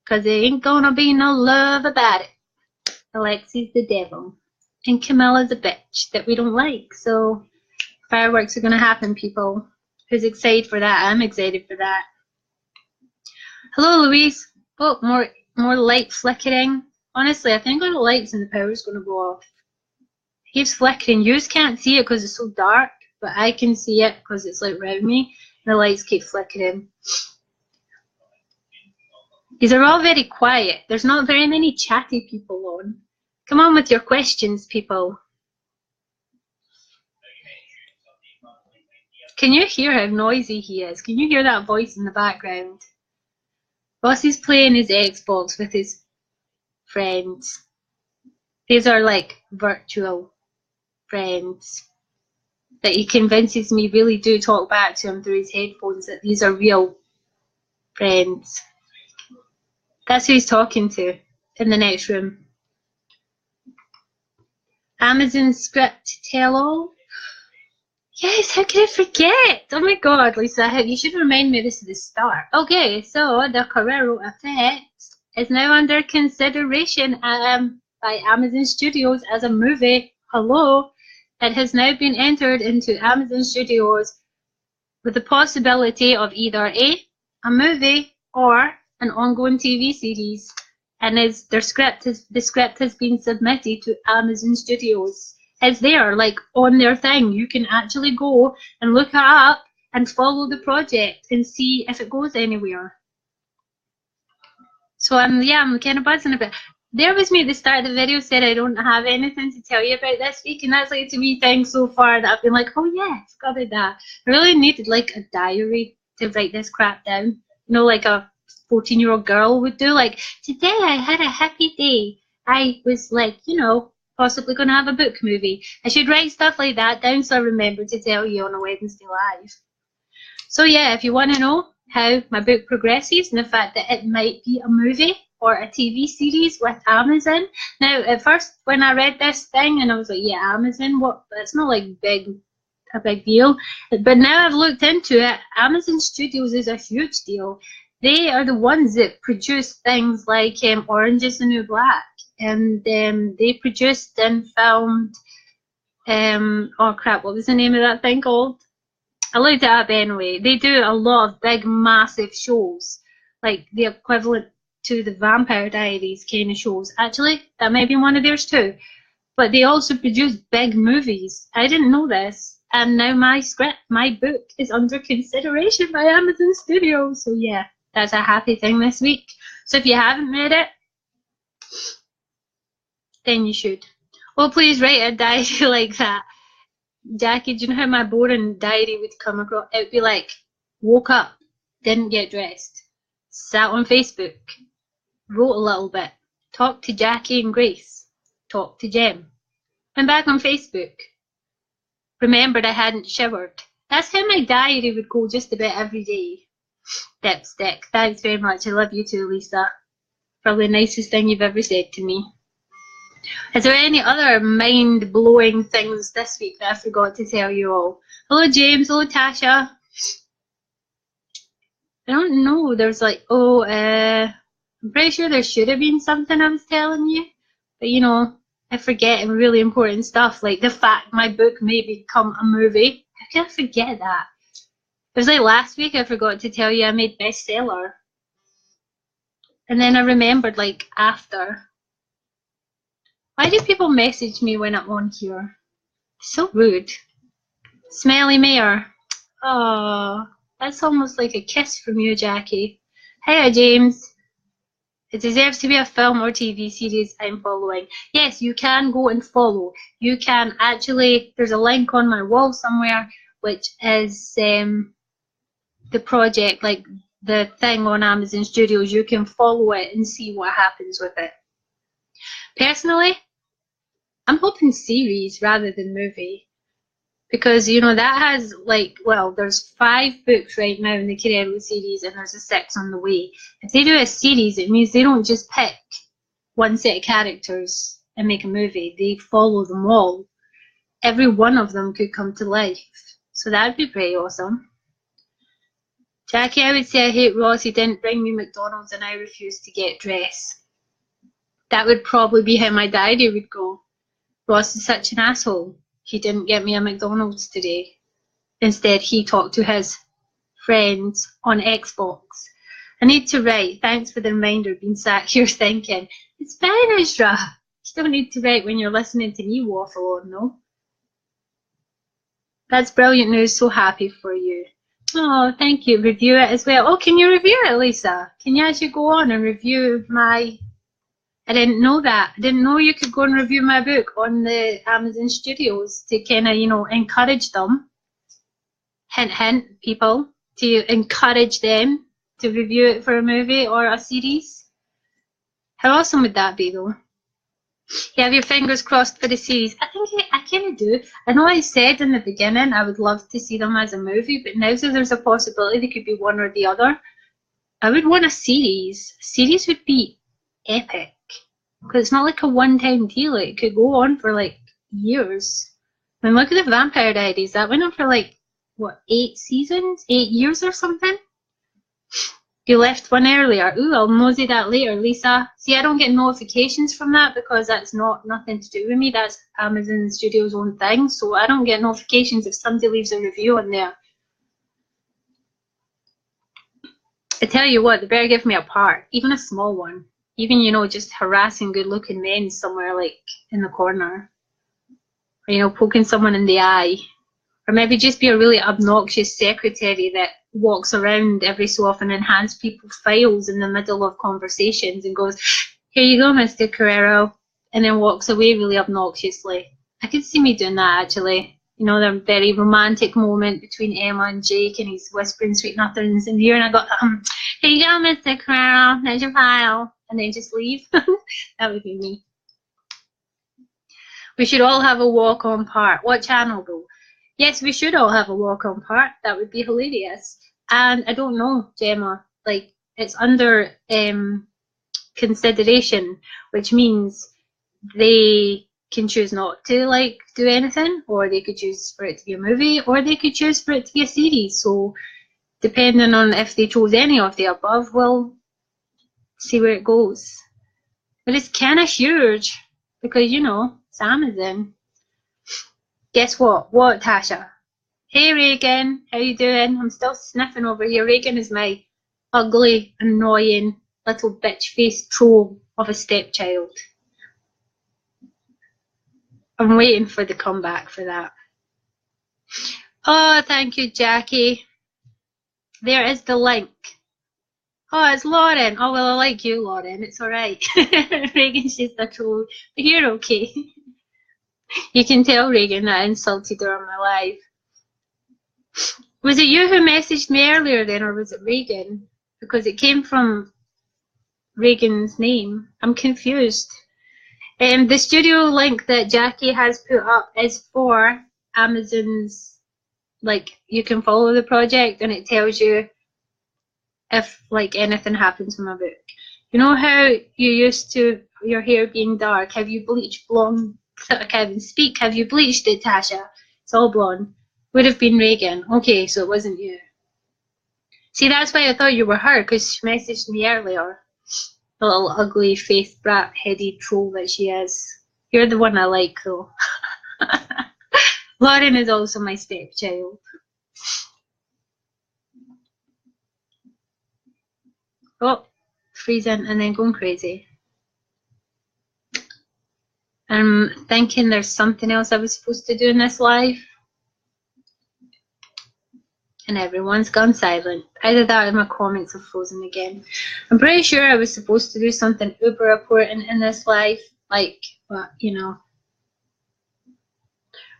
Speaker 1: because there ain't going to be no love about it. Alexi's the devil, and Camilla's a bitch that we don't like. So fireworks are going to happen, people. Who's excited for that? I'm excited for that. Hello, Louise. Oh, more light flickering. Honestly, I think all the lights and the power is going to go off. It keeps flickering. You just can't see it because it's so dark, but I can see it because it's like around me. The lights keep flickering. These are all very quiet. There's not very many chatty people on. Come on with your questions, people. Can you hear how noisy he is? Can you hear that voice in the background? Bossy's playing his Xbox with his friends. These are like virtual friends that he convinces me really do talk back to him through his headphones, that these are real friends. That's who he's talking to in the next room. Amazon script tell-all. Yes, how could I forget? Oh my God, Lisa, you should remind me this at the start. Okay, so the Carrero Effect is now under consideration by Amazon Studios as a movie. Hello. It has now been entered into Amazon Studios with the possibility of either a movie or an ongoing TV series, and the script has been submitted to Amazon Studios. It's there, like on their thing. You can actually go and look it up and follow the project and see if it goes anywhere. So I'm kind of buzzing a bit. There was me at the start of the video said I don't have anything to tell you about this week, and that's like to me things so far that I've been like, oh yeah, I forgot about that. I really needed like a diary to write this crap down. You know, like a 14-year-old girl would do. Like, today I had a happy day. I was like, you know, possibly going to have a book movie. I should write stuff like that down so I remember to tell you on a Wednesday Live. So yeah, if you want to know how my book progresses and the fact that it might be a movie or a TV series with Amazon. Now, at first, when I read this thing, and I was like, yeah, Amazon, what? It's not like a big deal. But now I've looked into it. Amazon Studios is a huge deal. They are the ones that produce things like Orange is the New Black, and they produced and filmed, oh crap, what was the name of that thing called? I looked it up anyway. They do a lot of big, massive shows, like the equivalent to the Vampire Diaries kind of shows. Actually, that might be one of theirs too. But they also produce big movies. I didn't know this. And now my book is under consideration by Amazon Studios. So yeah, that's a happy thing this week. So if you haven't read it, then you should. Well, please write a diary like that. Jackie, do you know how my boring diary would come across? It would be like, woke up, didn't get dressed, sat on Facebook, wrote a little bit, talked to Jackie and Grace, talked to Jem, went back on Facebook, remembered I hadn't showered. That's how my diary would go just about every day. Dipstick, thanks very much. I love you too, Lisa. Probably the nicest thing you've ever said to me. Is there any other mind-blowing things this week that I forgot to tell you all? Hello, James. Hello, Tasha. I don't know. There's like, I'm pretty sure there should have been something I was telling you. But, you know, I forget really important stuff, like the fact my book may become a movie. How can I forget that? It was like last week I forgot to tell you I made bestseller. And then I remembered, like, after. Why do people message me when I'm on here? So rude. Smelly Mayor. Oh, that's almost like a kiss from you, Jackie. Hiya, James. It deserves to be a film or TV series I'm following. Yes, you can go and follow. You can actually, there's a link on my wall somewhere, which is the project, like the thing on Amazon Studios. You can follow it and see what happens with it. Personally, I'm hoping series rather than movie, because, you know, that has, like, well, there's 5 books right now in the Carrero series and there's a 6 on the way. If they do a series, it means they don't just pick one set of characters and make a movie. They follow them all. Every one of them could come to life. So that'd be pretty awesome. Jackie, I would say I hate Ross. He didn't bring me McDonald's and I refused to get dressed. That would probably be how my diary would go. Ross is such an asshole. He didn't get me a McDonald's today. Instead, he talked to his friends on Xbox. I need to write. Thanks for the reminder. Been sat here thinking. It's fine, Ezra. You don't need to write when you're listening to me waffle on, no? That's brilliant news. So happy for you. Oh, thank you. Review it as well. Oh, can you review it, Lisa? Can you actually go on and review my... I didn't know that. I didn't know you could go and review my book on the Amazon Studios to kind of, you know, encourage them. Hint, hint, people. To encourage them to review it for a movie or a series. How awesome would that be, though? You have your fingers crossed for the series. I think I kind of do. I know I said in the beginning I would love to see them as a movie, but now that there's a possibility they could be one or the other, I would want a series. A series would be epic. Because it's not like a one-time deal. It could go on for like years. I mean, look at the Vampire Diaries. That went on for like, what, 8 seasons? 8 years or something? You left one earlier. Ooh, I'll mosey that later, Lisa. See, I don't get notifications from that because that's nothing to do with me. That's Amazon Studios' own thing. So I don't get notifications if somebody leaves a review on there. I tell you what, they better give me a part, even a small one. Even, you know, just harassing good-looking men somewhere, like, in the corner. Or, you know, poking someone in the eye. Or maybe just be a really obnoxious secretary that walks around every so often and hands people files in the middle of conversations and goes, here you go, Mr. Carrero, and then walks away really obnoxiously. I could see me doing that, actually. You know, the very romantic moment between Emma and Jake, and he's whispering sweet nothings in the ear, and I go, here you go, Mr. Carrero, there's your file. And then just leave. That would be me. We should all have a walk-on part. What channel, though? Yes, we should all have a walk-on part. That would be hilarious. And I don't know, Gemma. Like, it's under consideration, which means they can choose not to, like, do anything, or they could choose for it to be a movie, or they could choose for it to be a series. So depending on if they chose any of the above, we'll see where it goes. But it's kind of huge because, you know, it's Amazon. Guess what? What, Tasha? Hey, Reagan. How you doing? I'm still sniffing over here. Reagan is my ugly, annoying, little bitch-faced troll of a stepchild. I'm waiting for the comeback for that. Oh, thank you, Jackie. There is the link. Oh, it's Lauren. Oh, well, I like you, Lauren. It's all right. Reagan, she's the troll. But you're okay. You can tell Reagan that I insulted her on my live. Was it you who messaged me earlier then, or was it Reagan? Because it came from Reagan's name. I'm confused. The studio link that Jackie has put up is for Amazon's, like, you can follow the project and it tells you if, like, anything happens with my book. You know how you used to, your hair being dark, have you bleached blonde? I can't even speak. Have you bleached it, Tasha? It's all blonde. Would have been Reagan. Okay, so it wasn't you. See, that's why I thought you were her, because she messaged me earlier. The little ugly, faith brat, heady troll that she is. You're the one I like, though. Lauren is also my stepchild. Oh, freezing and then going crazy. I'm thinking there's something else I was supposed to do in this live. And everyone's gone silent. Either that or my comments have frozen again. I'm pretty sure I was supposed to do something uber important in this live. Like, but, you know.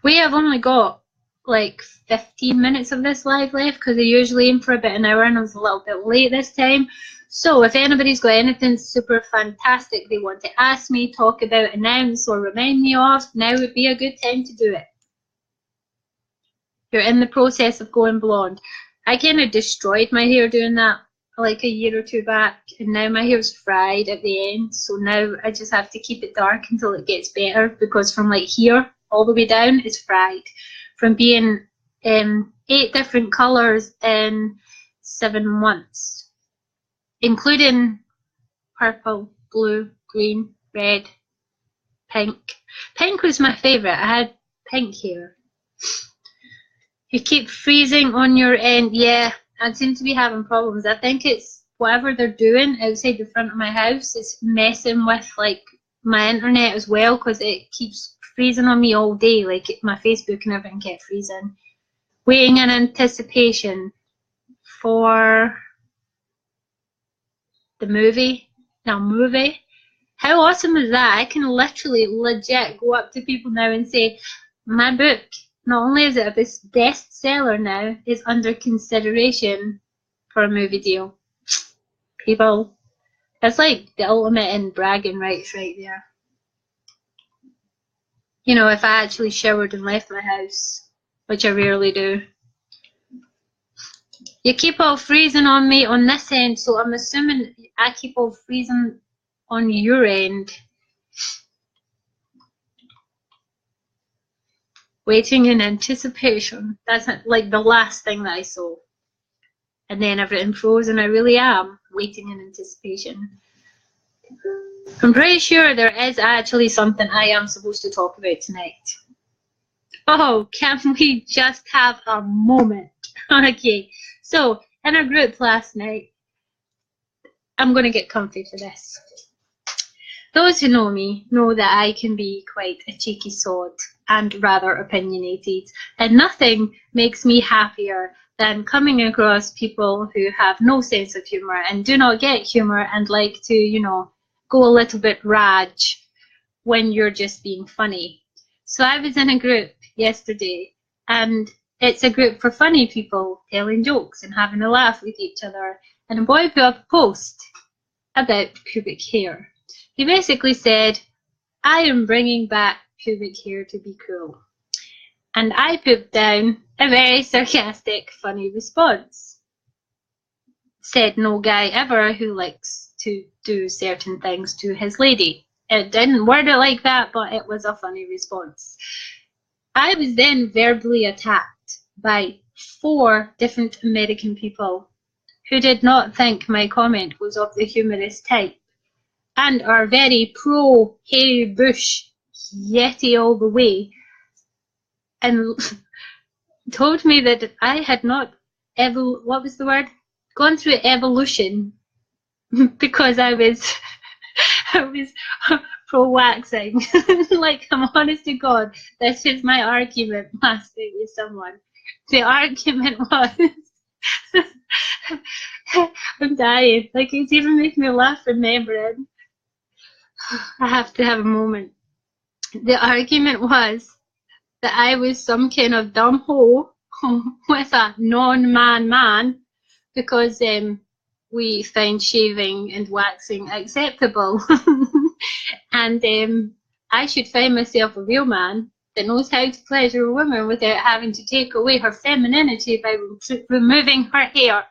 Speaker 1: We have only got like 15 minutes of this live left because they usually aim for about an hour and I was a little bit late this time. So if anybody's got anything super fantastic they want to ask me, talk about, announce or remind me of, now would be a good time to do it. You're in the process of going blonde. I kind of destroyed my hair doing that like a year or two back, and now my hair's fried at the end, so now I just have to keep it dark until it gets better, because from like here all the way down it's fried. From being 8 different colours in 7 months, including purple, blue, green, red, pink. Pink was my favourite. I had pink hair. You keep freezing on your end. Yeah, I seem to be having problems. I think it's whatever they're doing outside the front of my house is messing with like my internet as well, because it keeps freezing on me all day. Like my Facebook and everything kept freezing. Waiting in anticipation for the movie. Now, movie. How awesome is that? I can literally legit go up to people now and say, my book, not only is it a bestseller now, is under consideration for a movie deal. People, that's like the ultimate in bragging rights right there. You know, if I actually showered and left my house, which I rarely do. You keep all freezing on me on this end, so I'm assuming I keep all freezing on your end. Waiting in anticipation. That's like the last thing that I saw. And then everything froze, and I really am waiting in anticipation. I'm pretty sure there is actually something I am supposed to talk about tonight. Oh, can we just have a moment? Okay, so in our group last night, I'm going to get comfy for this. Those who know me know that I can be quite a cheeky sod and rather opinionated, and nothing makes me happier than coming across people who have no sense of humour and do not get humour and like to, you know, go a little bit rage when you're just being funny. So I was in a group yesterday, and it's a group for funny people telling jokes and having a laugh with each other, and a boy put up a post about pubic hair. He basically said, I am bringing back pubic hair to be cool. And I put down a very sarcastic, funny response. Said no guy ever who likes to do certain things to his lady. It didn't word it like that, but it was a funny response. I was then verbally attacked by 4 different American people who did not think my comment was of the humorous type and are very pro Harry Bush, Yeti all the way, and told me that I had not gone through evolution because I was pro waxing. Like, I'm honest to God, this is my argument last night with someone. The argument was I'm dying. Like, it's even making me laugh remembering. I have to have a moment. The argument was that I was some kind of dumb hoe with a non-man because we find shaving and waxing acceptable. And I should find myself a real man that knows how to pleasure a woman without having to take away her femininity by removing her hair.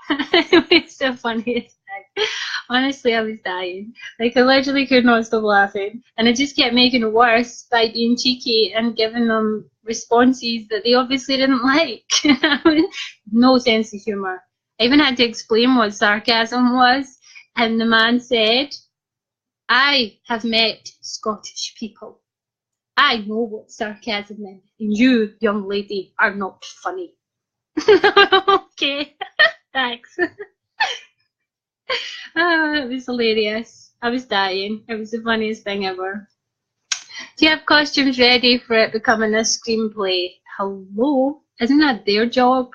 Speaker 1: It's the funniest thing. Honestly, I was dying. Like, I literally could not stop laughing. And I just kept making it worse by being cheeky and giving them responses that they obviously didn't like. No sense of humour. I even had to explain what sarcasm was. And the man said, I have met Scottish people. I know what sarcasm is. And you, young lady, are not funny. Okay. Thanks. Oh, it was hilarious. I was dying. It was the funniest thing ever. Do you have costumes ready for it becoming a screenplay? Hello? Isn't that their job?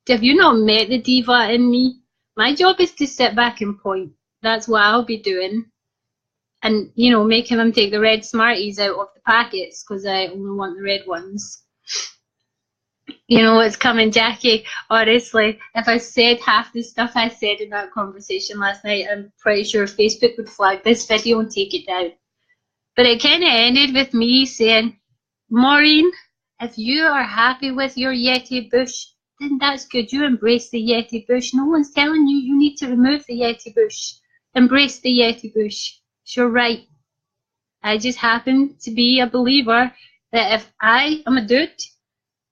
Speaker 1: Have you not met the diva in me? My job is to sit back and point. That's what I'll be doing. And, you know, making them take the red Smarties out of the packets because I only want the red ones. You know what's coming, Jackie? Honestly, if I said half the stuff I said in that conversation last night, I'm pretty sure Facebook would flag this video and take it down. But it kind of ended with me saying, Maureen, if you are happy with your Yeti bush, then that's good. You embrace the Yeti bush. No one's telling you you need to remove the Yeti bush. Embrace the Yeti bush. You're right. I just happen to be a believer that if I am a dude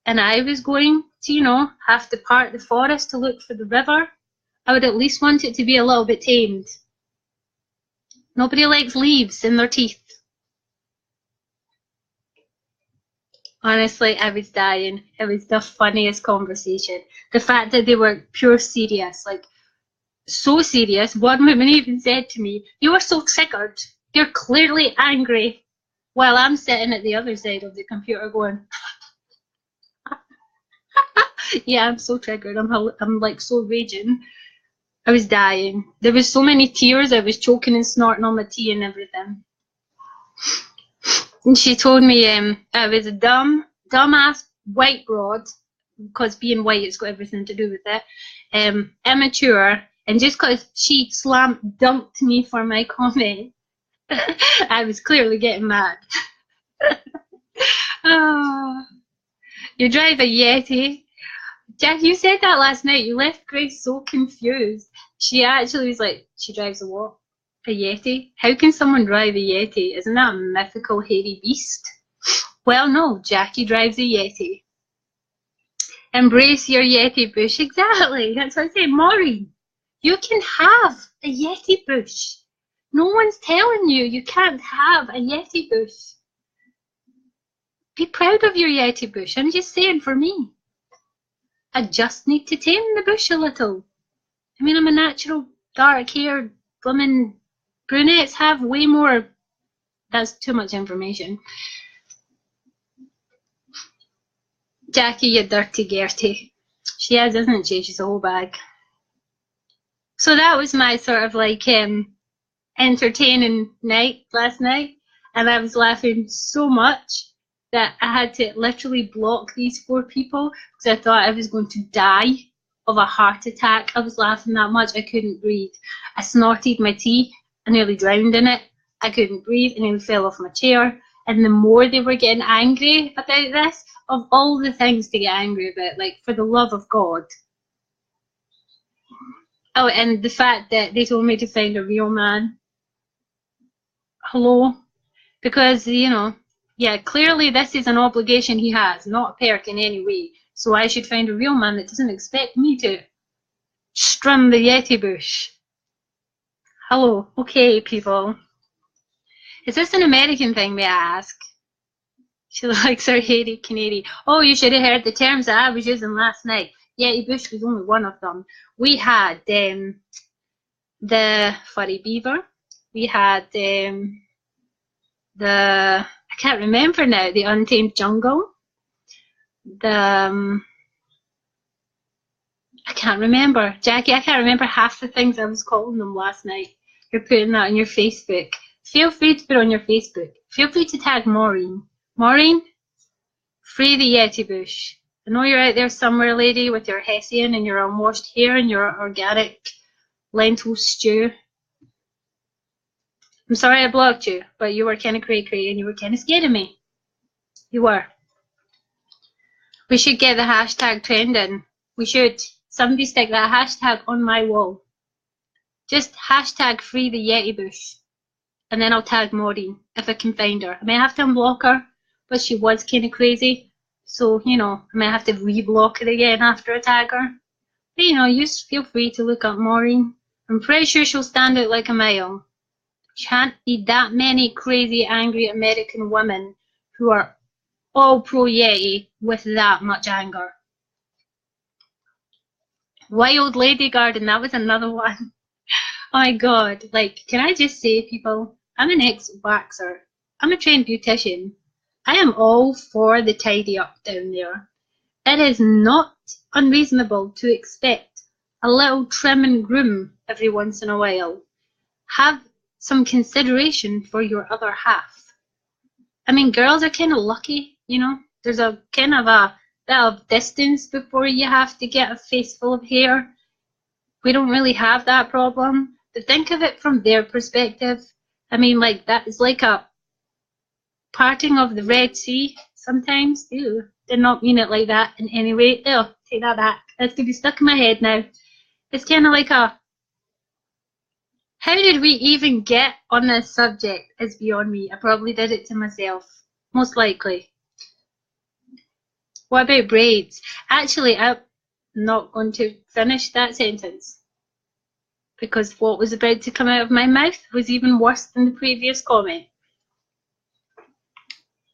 Speaker 1: and I was going to, you know, have to part the forest to look for the river, I would at least want it to be a little bit tamed. Nobody likes leaves in their teeth. Honestly, I was dying. It was the funniest conversation. The fact that they were pure serious, like, so serious. One woman even said to me, "You are so triggered. You're clearly angry." While I'm sitting at the other side of the computer going, yeah, I'm so triggered. I'm like so raging. I was dying. There was so many tears. I was choking and snorting on my tea and everything. And she told me I was a dumbass white broad, because being white has got everything to do with it. Immature, and just because she slam dunked me for my comment, I was clearly getting mad. Oh, you drive a Yeti. Jack, you said that last night. You left Grace so confused. She actually was like, she drives a what? A Yeti? How can someone drive a Yeti? Isn't that a mythical hairy beast? Well, no, Jackie drives a Yeti. Embrace your Yeti bush. Exactly. That's what I say. Maureen, you can have a Yeti bush. No one's telling you you can't have a Yeti bush. Be proud of your Yeti bush. I'm just saying, for me, I just need to tame the bush a little. I mean, I'm a natural dark-haired woman. Brunettes have way more. That's too much information. Jackie, you dirty Gertie. She is, isn't she? She's a whole bag. So that was my sort of like entertaining night last night, and I was laughing so much that I had to literally block these 4 people because I thought I was going to die of a heart attack. I was laughing that much I couldn't breathe. I snorted my tea. I nearly drowned in it. I couldn't breathe. I nearly fell off my chair. And the more they were getting angry about this, of all the things to get angry about, like, for the love of God. Oh, and the fact that they told me to find a real man. Hello? Because, you know, yeah, clearly this is an obligation he has, not a perk in any way. So I should find a real man that doesn't expect me to strum the Yeti bush. Hello, okay, people. Is this an American thing, may I ask? She likes her hairy canary. Oh, you should have heard the terms that I was using last night. Yeti bush was only one of them. We had the furry beaver. We had I can't remember now, the untamed jungle. I can't remember. Jackie, I can't remember half the things I was calling them last night. You're putting that on your Facebook. Feel free to put it on your Facebook. Feel free to tag Maureen. Maureen, free the Yeti bush. I know you're out there somewhere, lady, with your Hessian and your unwashed hair and your organic lentil stew. I'm sorry I blocked you, but you were kind of cray-cray and you were kind of scared of me. You were. We should get the hashtag trending. We should. Somebody stick that hashtag on my wall. Just hashtag free the Yeti bush. And then I'll tag Maureen if I can find her. I may have to unblock her, but she was kind of crazy. So, you know, I may have to re-block her again after I tag her. But, you know, you just feel free to look up Maureen. I'm pretty sure she'll stand out like a mile. Can't be that many crazy, angry American women who are all pro-Yeti with that much anger. Wild Lady Garden, that was another one. Oh my god, like, can I just say, people, I'm an ex-waxer. I'm a trained beautician. I am all for the tidy up down there. It is not unreasonable to expect a little trim and groom every once in a while. Have some consideration for your other half. I mean, girls are kind of lucky, you know. There's a kind of a bit of distance before you have to get a face full of hair. We don't really have that problem. But think of it from their perspective. I mean, like, that is like a parting of the Red Sea sometimes. Ew, did not mean it like that in any way. Ew, take that back. That's going to be stuck in my head now. It's kind of like a... How did we even get on this subject is beyond me. I probably did it to myself. Most likely. What about braids? Actually, I'm not going to finish that sentence. Because what was about to come out of my mouth was even worse than the previous comment.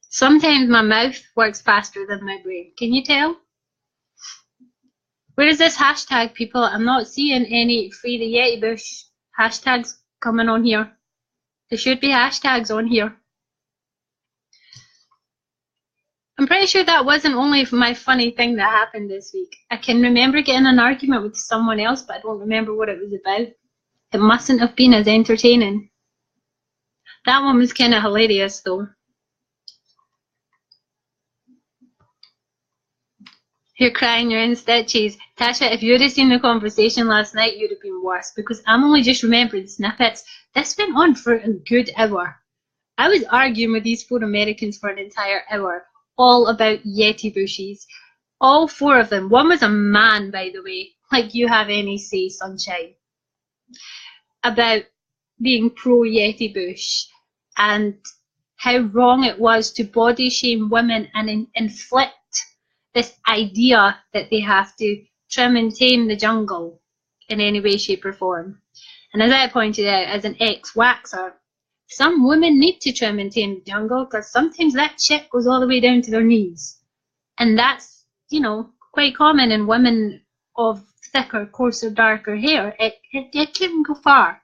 Speaker 1: Sometimes my mouth works faster than my brain. Can you tell? Where is this hashtag, people? I'm not seeing any free the Yeti bush hashtags coming on here. There should be hashtags on here. I'm pretty sure that wasn't only my funny thing that happened this week. I can remember getting an argument with someone else, but I don't remember what it was about. It mustn't have been as entertaining. That one was kind of hilarious, though. You're crying, you're in stitches. Tasha, if you'd have seen the conversation last night, you'd have been worse, because I'm only just remembering snippets. This went on for a good hour. I was arguing with these 4 Americans for an entire hour, all about Yeti bushes. All 4 of them. One was a man, by the way. Like you have any say, sunshine. About being pro-Yeti bush and how wrong it was to body shame women and inflict this idea that they have to trim and tame the jungle in any way, shape or form. And as I pointed out, as an ex-waxer, some women need to trim and tame the jungle because sometimes that shit goes all the way down to their knees. And that's, you know, quite common in women of thicker, coarser, darker hair. It can go far.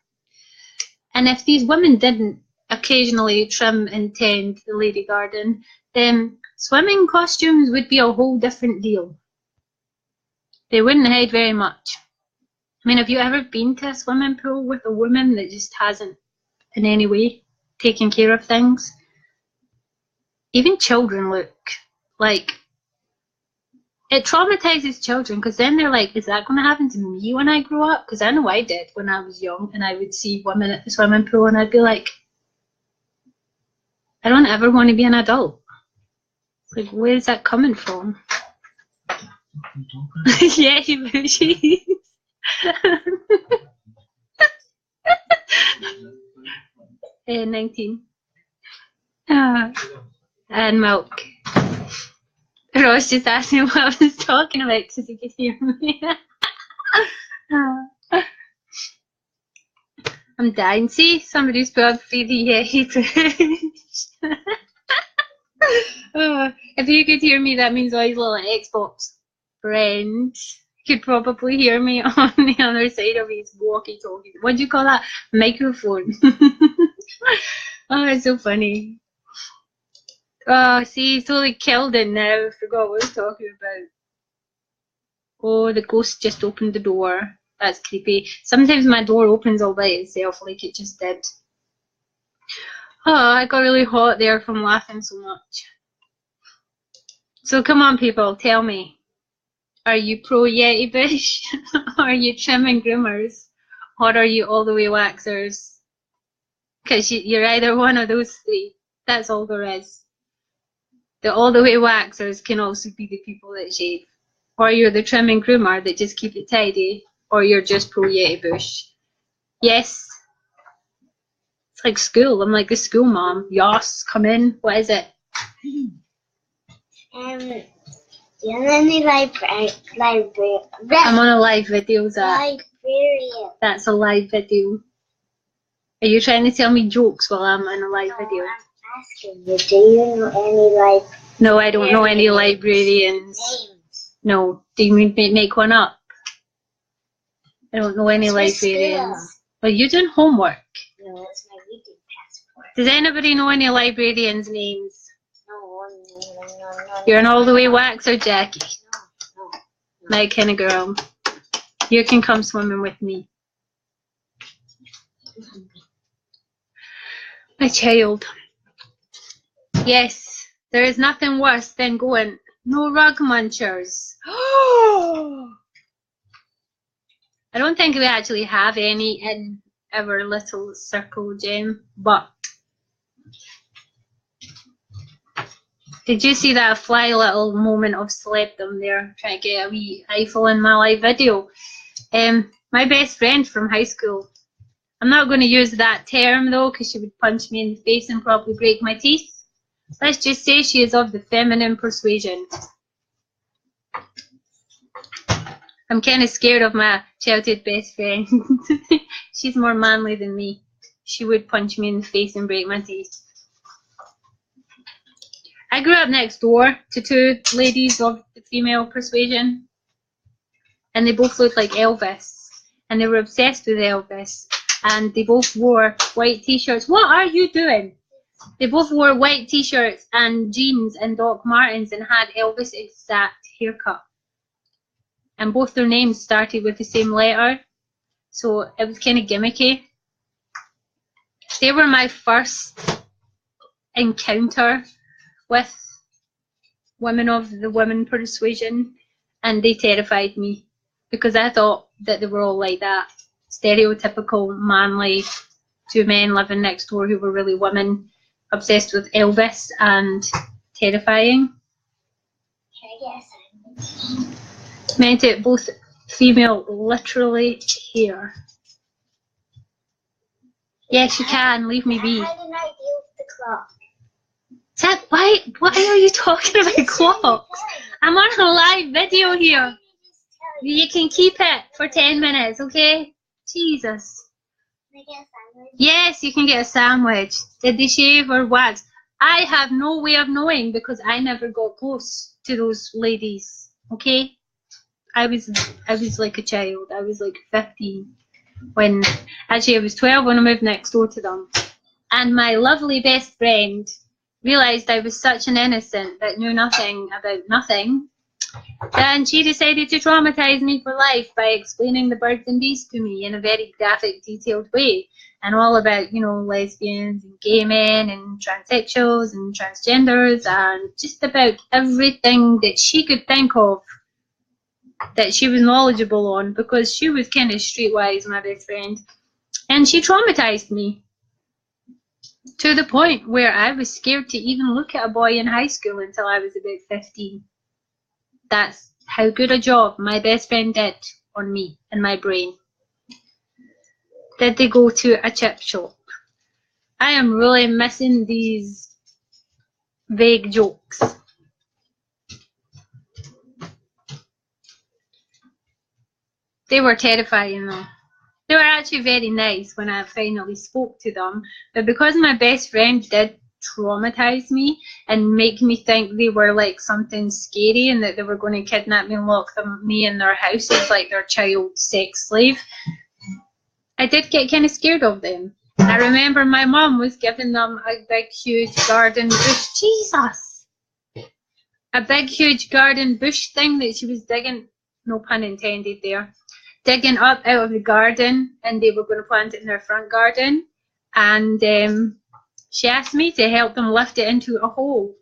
Speaker 1: And if these women didn't occasionally trim and tend the lady garden, then swimming costumes would be a whole different deal. They wouldn't hide very much. I mean, have you ever been to a swimming pool with a woman that just hasn't in any way taken care of things? Even children look like... It traumatizes children because then they're like, is that going to happen to me when I grow up? Because I know I did when I was young and I would see women at the swimming pool and I'd be like, I don't ever want to be an adult. Like, where is that coming from? Yeah, bushes. 19. And milk. Ross just asked me what I was talking about because he could hear me. I'm dying. See, somebody's put up 3D if you could hear me, that means all these little Xbox friends could probably hear me on the other side of his walkie-talkie. What do you call that? Microphone. Oh, it's so funny. Oh, see, he's totally killed it now. I forgot what I was talking about. Oh, the ghost just opened the door. That's creepy. Sometimes my door opens all by itself like it just did. Oh, I got really hot there from laughing so much. So come on, people, tell me. Are you pro Yeti Bush? Are you trim and groomers? Or are you all the way waxers? Because you're either one of those three. That's all there is. The all the way waxers can also be the people that shave. Or you're the trim and groomer that just keep it tidy. Or you're just pro Yeti Bush. Yes. It's like school. I'm like the school mom. Yas, come in. What is it?
Speaker 2: You're on the library.
Speaker 1: I'm on a live video, Zach.
Speaker 2: Librarian.
Speaker 1: That's a live video. Are you trying to tell me jokes while I'm in a live video?
Speaker 2: I'm asking you, do you know any
Speaker 1: No, I don't know any librarians.
Speaker 2: names?
Speaker 1: No. Do you mean make one up? I don't know any librarians. Well, you're doing homework.
Speaker 2: No, it's my reading passport.
Speaker 1: Does anybody know any librarians' names?
Speaker 2: No.
Speaker 1: You're an all the way waxer, Jackie.
Speaker 2: No.
Speaker 1: My kind of girl. You can come swimming with me. My child. Yes, there is nothing worse than going, no rug munchers. I don't think we actually have any in our little circle, Jem, but did you see that fly little moment of celebdom there, trying to get a wee eyeful in my live video? My best friend from high school. I'm not going to use that term though, because she would punch me in the face and probably break my teeth. Let's just say she is of the feminine persuasion. I'm kind of scared of my childhood best friend. She's more manly than me. She would punch me in the face and break my teeth. I grew up next door to two ladies of the female persuasion, and they both looked like Elvis, and they were obsessed with Elvis, and they both wore white t-shirts. What are you doing? They both wore white t-shirts and jeans and Doc Martens and had Elvis' exact haircut. And both their names started with the same letter, so it was kind of gimmicky. They were my first encounter with women of the women persuasion, and they terrified me because I thought that they were all like that. Stereotypical, manly, two men living next door who were really women, obsessed with Elvis and terrifying. Meant it both female, literally here. Yes, you can. Leave me be.
Speaker 2: I had an idea with the clock.
Speaker 1: Zach, why are you talking about clocks? I'm on a live video here. You can keep it for 10 minutes, okay? Jesus.
Speaker 2: Can I get a sandwich?
Speaker 1: Yes, you can get a sandwich. Did they shave or wax? I have no way of knowing because I never got close to those ladies, okay? I was like a child. I was like 15 when, actually I was 12 when I moved next door to them. And my lovely best friend realised I was such an innocent that knew nothing about nothing. And she decided to traumatise me for life by explaining the birds and bees to me in a very graphic, detailed way. And all about, you know, lesbians and gay men and transsexuals and transgenders and just about everything that she could think of that she was knowledgeable on, because she was kind of streetwise, my best friend. And she traumatized me to the point where I was scared to even look at a boy in high school until I was about 15. That's how good a job my best friend did on me and my brain. Did they go to a chip shop? I am really missing these vague jokes. They were terrifying though. They were actually very nice when I finally spoke to them, but because my best friend did traumatize me and make me think they were like something scary and that they were going to kidnap me and lock me in their house as like their child sex slave, I did get kind of scared of them. I remember my mum was giving them a big huge garden bush. Jesus! A big huge garden bush thing that she was digging, no pun intended there, digging up out of the garden, and they were going to plant it in their front garden. And she asked me to help them lift it into a hole.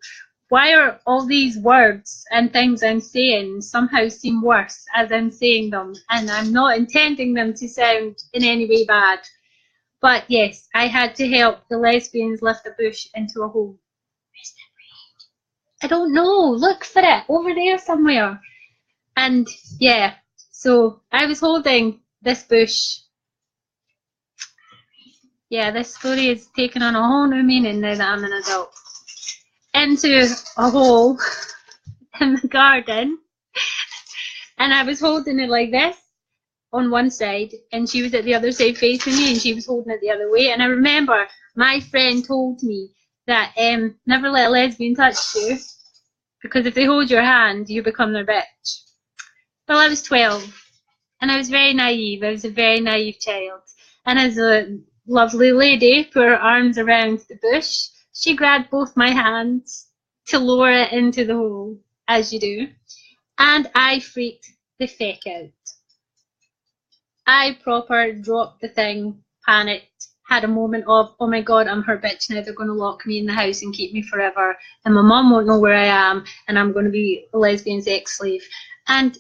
Speaker 1: Why are all these words and things I'm saying somehow seem worse as I'm saying them? And I'm not intending them to sound in any way bad. But yes, I had to help the lesbians lift a bush into a hole. Where's the braid? I don't know. Look for it over there somewhere. And yeah, so I was holding this bush. Yeah, this story is taking on a whole new meaning now that I'm an adult. Into a hole in the garden. And I was holding it like this on one side, and she was at the other side facing me, and she was holding it the other way. And I remember my friend told me that never let a lesbian touch you, because if they hold your hand, you become their bitch. Well, I was 12, and I was very naive. I was a very naive child. And as a lovely lady put her arms around the bush, she grabbed both my hands to lower it into the hole, as you do. And I freaked the feck out. I proper dropped the thing, panicked, had a moment of, oh my god, I'm her bitch now, they're going to lock me in the house and keep me forever, and my mum won't know where I am, and I'm going to be a lesbian sex slave. And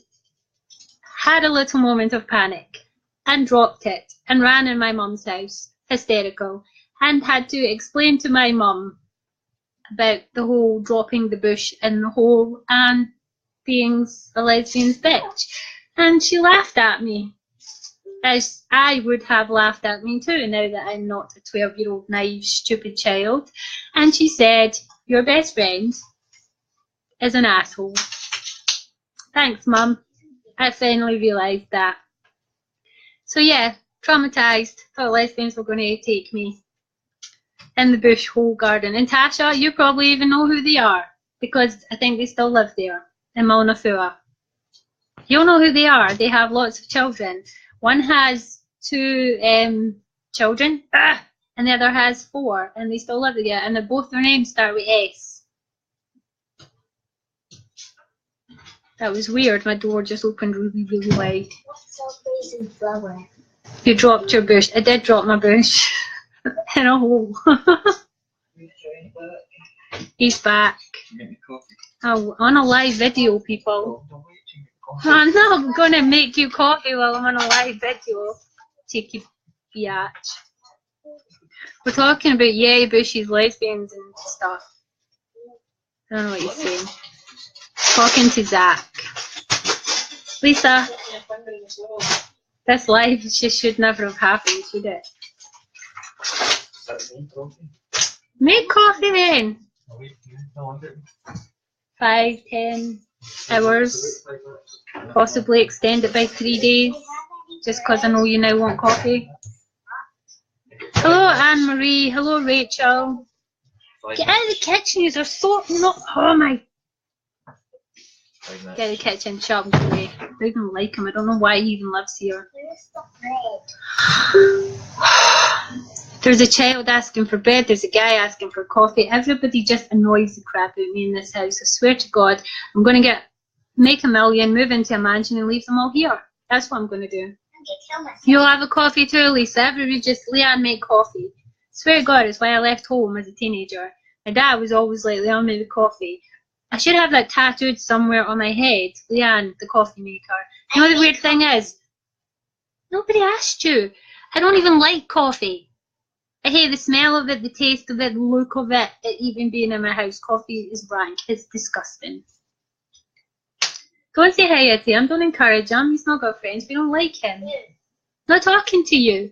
Speaker 1: had a little moment of panic, and dropped it, and ran in my mum's house, hysterical, and had to explain to my mum about the whole dropping the bush in the hole and being a lesbian's bitch. And she laughed at me, as I would have laughed at me too, now that I'm not a 12-year-old naive stupid child. And she said, your best friend is an asshole. Thanks, Mum. I finally realised that. So yeah, traumatised, thought lesbians were going to take me in the bush hole garden. And Tasha, you probably even know who they are, because I think they still live there in Maunafua. You'll know who they are. They have lots of children. One has 2 children, and the other has 4, and they still live together, and both their names start with S. That was weird. My door just opened really, really wide.
Speaker 2: What's up, Raisin Flower?
Speaker 1: You dropped your bush. I did drop my bush in a hole. He's back. Oh, on a live video, people. I'm not going to make you coffee while I'm on a live video. Cheeky biatch. We're talking about yay bushes, lesbians and stuff. I don't know what you're saying. Talking to Zach. Lisa, this live just should never have happened, should it? Make coffee then. 5, 10 hours. Possibly extend it by 3 days. Just because I know you now want coffee. Hello, Anne-Marie. Hello, Rachel. Get out of the kitchen. You're so not. Oh my. Get out of the kitchen. Shut up, away. I don't even like him. I don't know why he even lives here. There's a child asking for bread. There's a guy asking for coffee. Everybody just annoys the crap out of me in this house. I swear to God, I'm going to make $1 million, move into a mansion, and leave them all here. That's what I'm going to do. You'll have a coffee too, Lisa. Everybody just, Leanne, make coffee. Swear to God, it's why I left home as a teenager. My dad was always like, Leanne, make coffee. I should have that tattooed somewhere on my head. Leanne, the coffee maker. You know the weird thing is? Nobody asked you. I don't even like coffee. I hate the smell of it, the taste of it, the look of it even being in my house. Coffee is rank. It's disgusting. Go and say hi to him. Don't encourage him. He's not got friends. We don't like him. Not talking to you.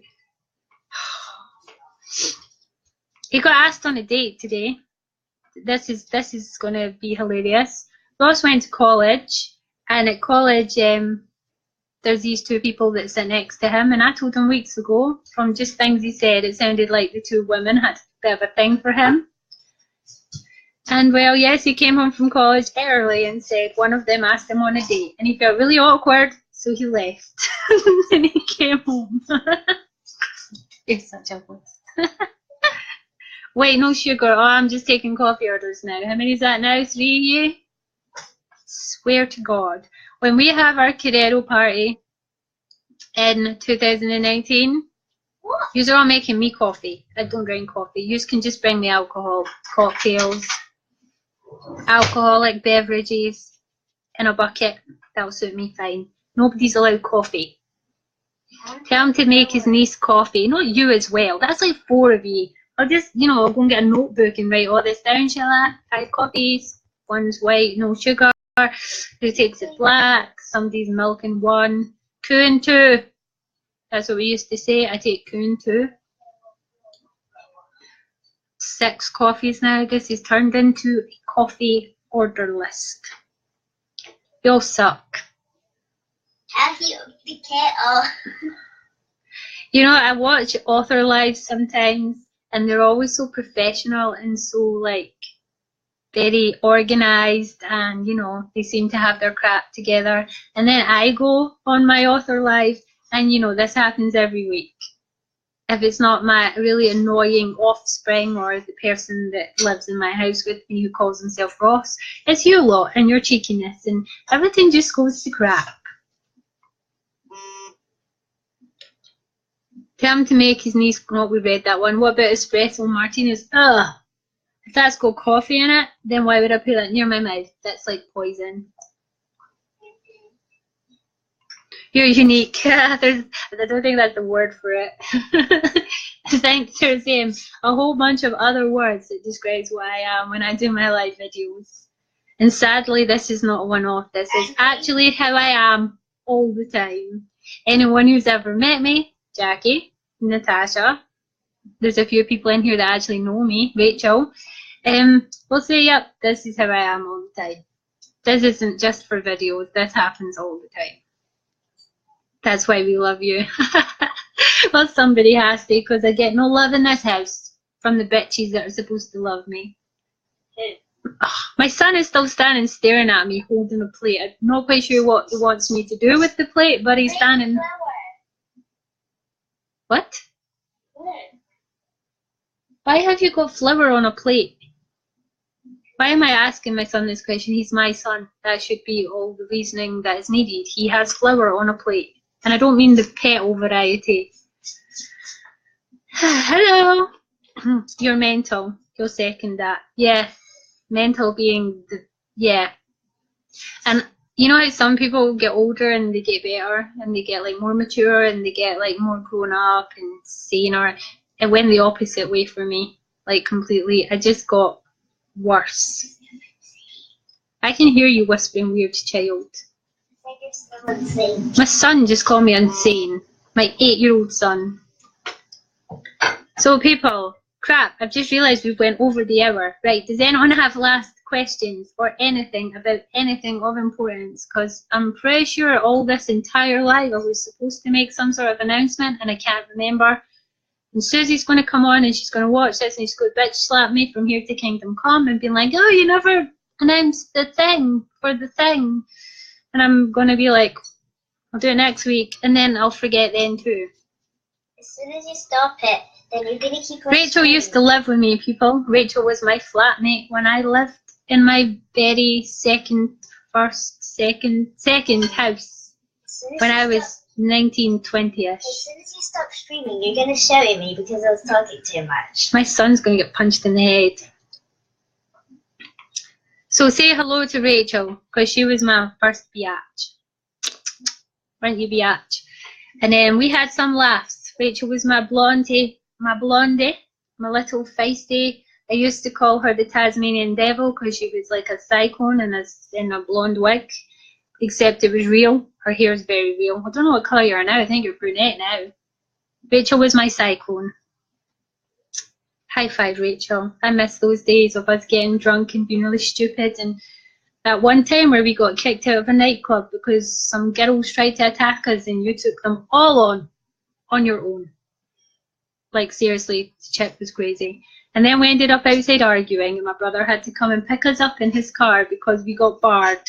Speaker 1: He got asked on a date today. This is gonna be hilarious. Ross went to college, and at college, there's these two people that sit next to him, and I told him weeks ago, from just things he said, it sounded like the two women had a bit of a thing for him. And well, yes, he came home from college early and said one of them asked him on a date, and he felt really awkward, so he left. And he came home. It's such a waste. Wait, no sugar. Oh, I'm just taking coffee orders now. How many is that now? 3 you? Swear to God. When we have our Carrero party in 2019, yous are all making me coffee. I don't drink coffee. Yous can just bring me alcohol, cocktails, alcoholic beverages in a bucket. That'll suit me fine. Nobody's allowed coffee. Tell him to make his niece coffee. Not you as well. That's like 4 of you. I'll just, I'll go and get a notebook and write all this down, shall I? 5 coffees. One's white, no sugar. Who takes it black? Somebody's milking 1. Coon 2. That's what we used to say. I take Coon 2. 6 coffees now. I guess he's turned into a coffee order list. You all suck.
Speaker 2: Have you the kettle?
Speaker 1: I watch author lives sometimes, and they're always so professional and so like very organized, and they seem to have their crap together. And then I go on my author live, and this happens every week. If it's not my really annoying offspring or the person that lives in my house with me who calls himself Ross, it's you lot and your cheekiness, and everything just goes to crap. Tell him to make his niece. No, we read that one. What about espresso martinis? Ugh. If that's got coffee in it, then why would I put that near my mouth? That's like poison. You're unique. I don't think that's the word for it. I think there's a whole bunch of other words that describes who I am when I do my live videos. And sadly, this is not a one-off. This is actually how I am all the time. Anyone who's ever met me, Jackie, Natasha, there's a few people in here that actually know me, Rachel, will say, yep, this is how I am all the time. This isn't just for videos. This happens all the time. That's why we love you. Well, somebody has to, because I get no love in this house from the bitches that are supposed to love me. My son is still standing staring at me holding a plate. I'm not quite sure what he wants me to do with the plate, but he's standing. What? Why have you got flour on a plate? Why am I asking my son this question? He's my son. That should be all the reasoning that is needed. He has flour on a plate. And I don't mean the petal variety. Hello. You're mental. You'll second that. Yeah. Mental being the, yeah. And you know how some people get older and they get better and they get like more mature and they get like more grown up and saner. It went the opposite way for me. Like completely. I just got worse. I can hear you whispering, weird child. My son just called me insane. My 8-year-old son. So people, crap, I've just realised we went over the hour. Right, does anyone have last questions or anything about anything of importance? Because I'm pretty sure all this entire live I was supposed to make some sort of announcement and I can't remember. And Susie's going to come on and she's going to watch this and she's going to bitch slap me from here to Kingdom Come and be like, oh, you never announced the thing for the thing. And I'm going to be like, I'll do it next week, and then I'll forget then too.
Speaker 2: As soon as you stop it, then you're going to keep on
Speaker 1: Rachel used to live with me, people. Rachel was my flatmate when I lived in my very second house when I was 19, 20-ish.
Speaker 2: As soon as you stop screaming, you're going to shout at me because I was talking too much.
Speaker 1: My son's going to get punched in the head. So say hello to Rachel, because she was my first biatch. Weren't you, biatch? And then we had some laughs. Rachel was my blondie, my little feisty. I used to call her the Tasmanian devil because she was like a cyclone in a blonde wig, except it was real. Her hair is very real. I don't know what colour you are now. I think you're brunette now. Rachel was my cyclone. High five, Rachel. I miss those days of us getting drunk and being really stupid and That one time where we got kicked out of a nightclub because some girls tried to attack us and you took them all on your own. Like, seriously, Chip was crazy. And then we ended up outside arguing, and my brother had to come and pick us up in his car because we got barred.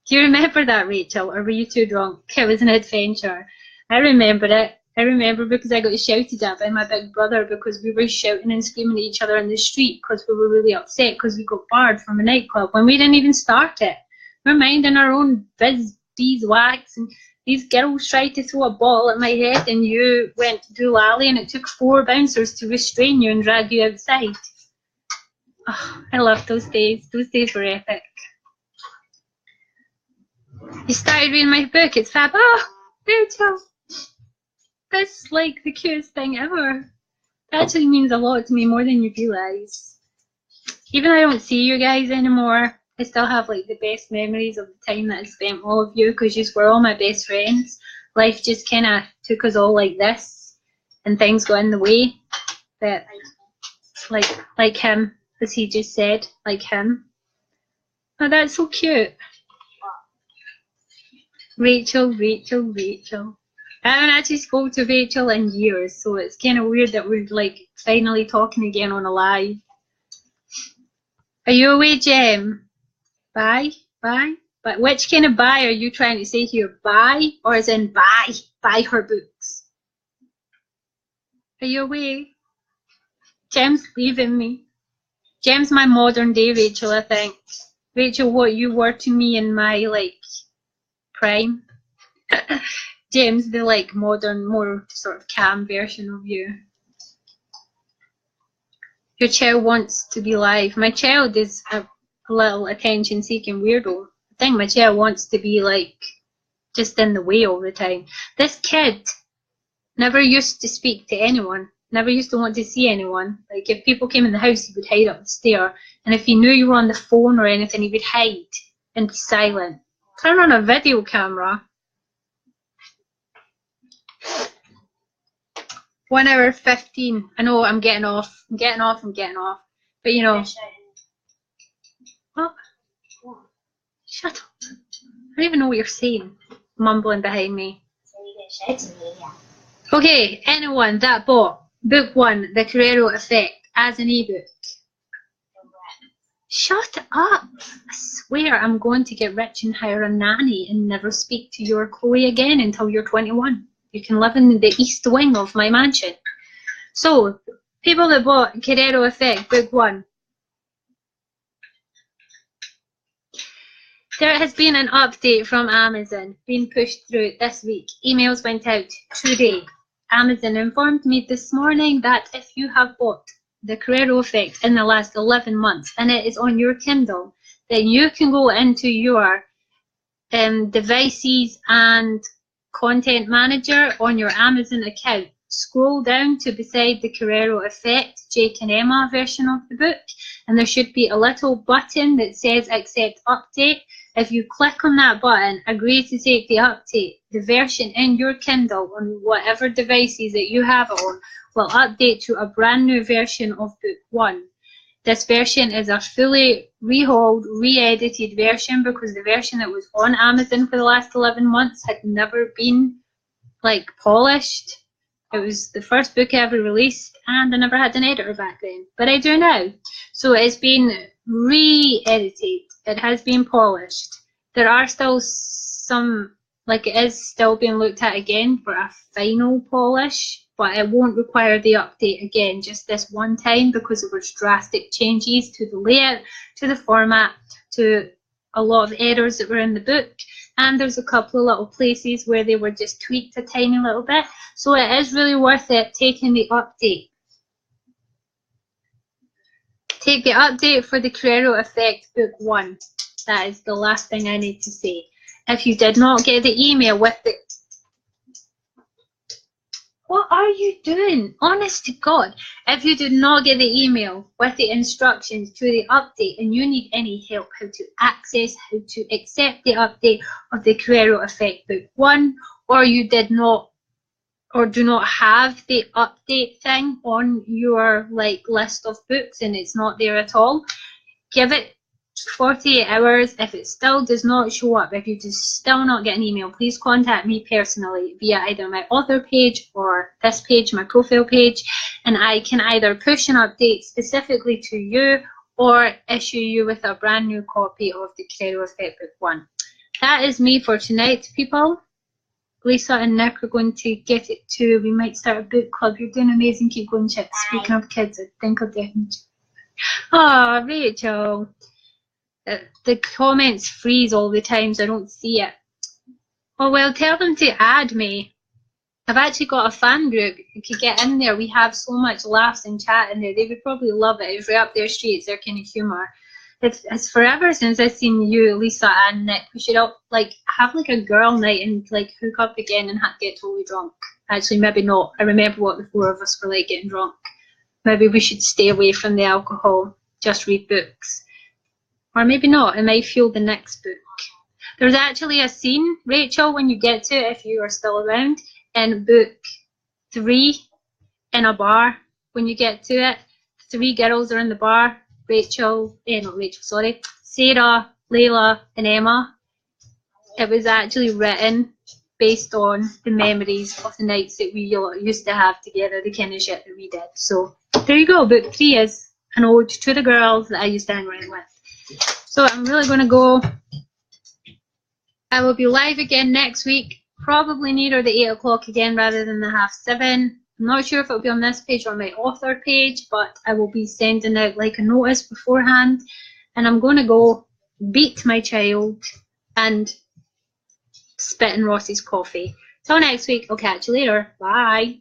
Speaker 1: Do you remember that, Rachel, or were you too drunk? It was an adventure. I remember it. I remember because I got shouted at by my big brother because we were shouting and screaming at each other in the street because we were really upset because we got barred from a nightclub when we didn't even start it. We're minding our own beeswax, and these girls tried to throw a ball at my head and you went doolally, and it took 4 bouncers to restrain you and drag you outside. Oh, I love those days. Those days were epic. You started reading my book. It's fab. Oh, Rachel. That's like the cutest thing ever. That actually means a lot to me, more than you realise. Even though I don't see you guys anymore, I still have like the best memories of the time that I spent with all of you because you were all my best friends. Life just kind of took us all like this and things got in the way. But like him, as he just said, like him. Oh, that's so cute. Rachel, Rachel, Rachel. I haven't actually spoke to Rachel in years, so it's kind of weird that we're like finally talking again on a live. Are you away, Jem? Bye? Bye? But which kind of buy are you trying to say here? Buy, or as in buy her books? Are you away? Jem's leaving me. Jem's my modern day Rachel, I think. Rachel, what you were to me in my like prime. Jem's the like modern, more sort of calm version of you. Your child wants to be live. My child is a little attention-seeking weirdo. I think my child wants to be like just in the way all the time. This kid never used to speak to anyone. Never used to want to see anyone. Like if people came in the house, he would hide up the stair. And if he knew you were on the phone or anything, he would hide and be silent. Turn on a video camera. 1 hour 15. I know I'm getting off. I'm getting off. But you know. What? Shut up. I don't even know what you're saying. Mumbling behind me. Okay, anyone that bought book 1, The Carrero Effect, as an ebook. Shut up. I swear I'm going to get rich and hire a nanny and never speak to your Chloe again until you're 21. You can live in the east wing of my mansion. So, people that bought Carrero Effect, book 1. There has been an update from Amazon being pushed through this week. Emails went out today. Amazon informed me this morning that if you have bought the Carrero Effect in the last 11 months and it is on your Kindle, then you can go into your devices and content manager on your Amazon account. Scroll down to beside the Carrero Effect, Jake and Emma version of the book, and there should be a little button that says accept update. If you click on that button, agree to take the update, the version in your Kindle on whatever devices that you have it on will update to a brand new version of book 1. This version is a fully rehauled, re-edited version because the version that was on Amazon for the last 11 months had never been like polished. It was the first book I ever released and I never had an editor back then, but I do now. So it's been re-edited. It has been polished. There are still some, like it is still being looked at again for a final polish, but it won't require the update again just this one time because there was drastic changes to the layout, to the format, to a lot of errors that were in the book, and there's a couple of little places where they were just tweaked a tiny little bit. So it is really worth it taking the update. Take the update for the Carrero Effect book 1. That is the last thing I need to say. If you did not get the email with the... What are you doing? Honest to God. If you did not get the email with the instructions to the update and you need any help how to access, how to accept the update of the Carrero Effect book 1, or you did not or do not have the update thing on your like list of books and it's not there at all, give it 48 hours. If it still does not show up, if you just still not get an email, please contact me personally via either my author page or this page, my profile page, and I can either push an update specifically to you or issue you with a brand new copy of the Carero Effect Book 1. That is me for tonight, people. Lisa and Nick are going to get it too. We might start a book club. You're doing amazing. Keep going, Chip. Speaking of kids, I think I'll do it. Oh, Rachel. The comments freeze all the time, so I don't see it. Oh, well, tell them to add me. I've actually got a fan group. You could get in there. We have so much laughs and chat in there. They would probably love it. It's right up their street. It's their kind of humour. It's forever since I've seen you, Lisa and Nick. We should all have a girl night and hook up again and get totally drunk. Actually, maybe not. I remember what the four of us were like getting drunk. Maybe we should stay away from the alcohol. Just read books. Or maybe not. It might fuel the next book. There's actually a scene, Rachel, when you get to it, if you are still around, in book 3 in a bar. When you get to it, 3 girls are in the bar. Sarah, Layla and Emma. It was actually written based on the memories of the nights that we used to have together, the kind of shit that we did. So there you go, book 3 is an ode to the girls that I used to hang around with. So I'm really going to go. I will be live again next week, probably nearer the 8 o'clock again rather than the 7:30. I'm not sure if it'll be on this page or my author page, but I will be sending out a notice beforehand. And I'm going to go beat my child and spit in Ross's coffee. Till next week, I'll catch you later. Bye.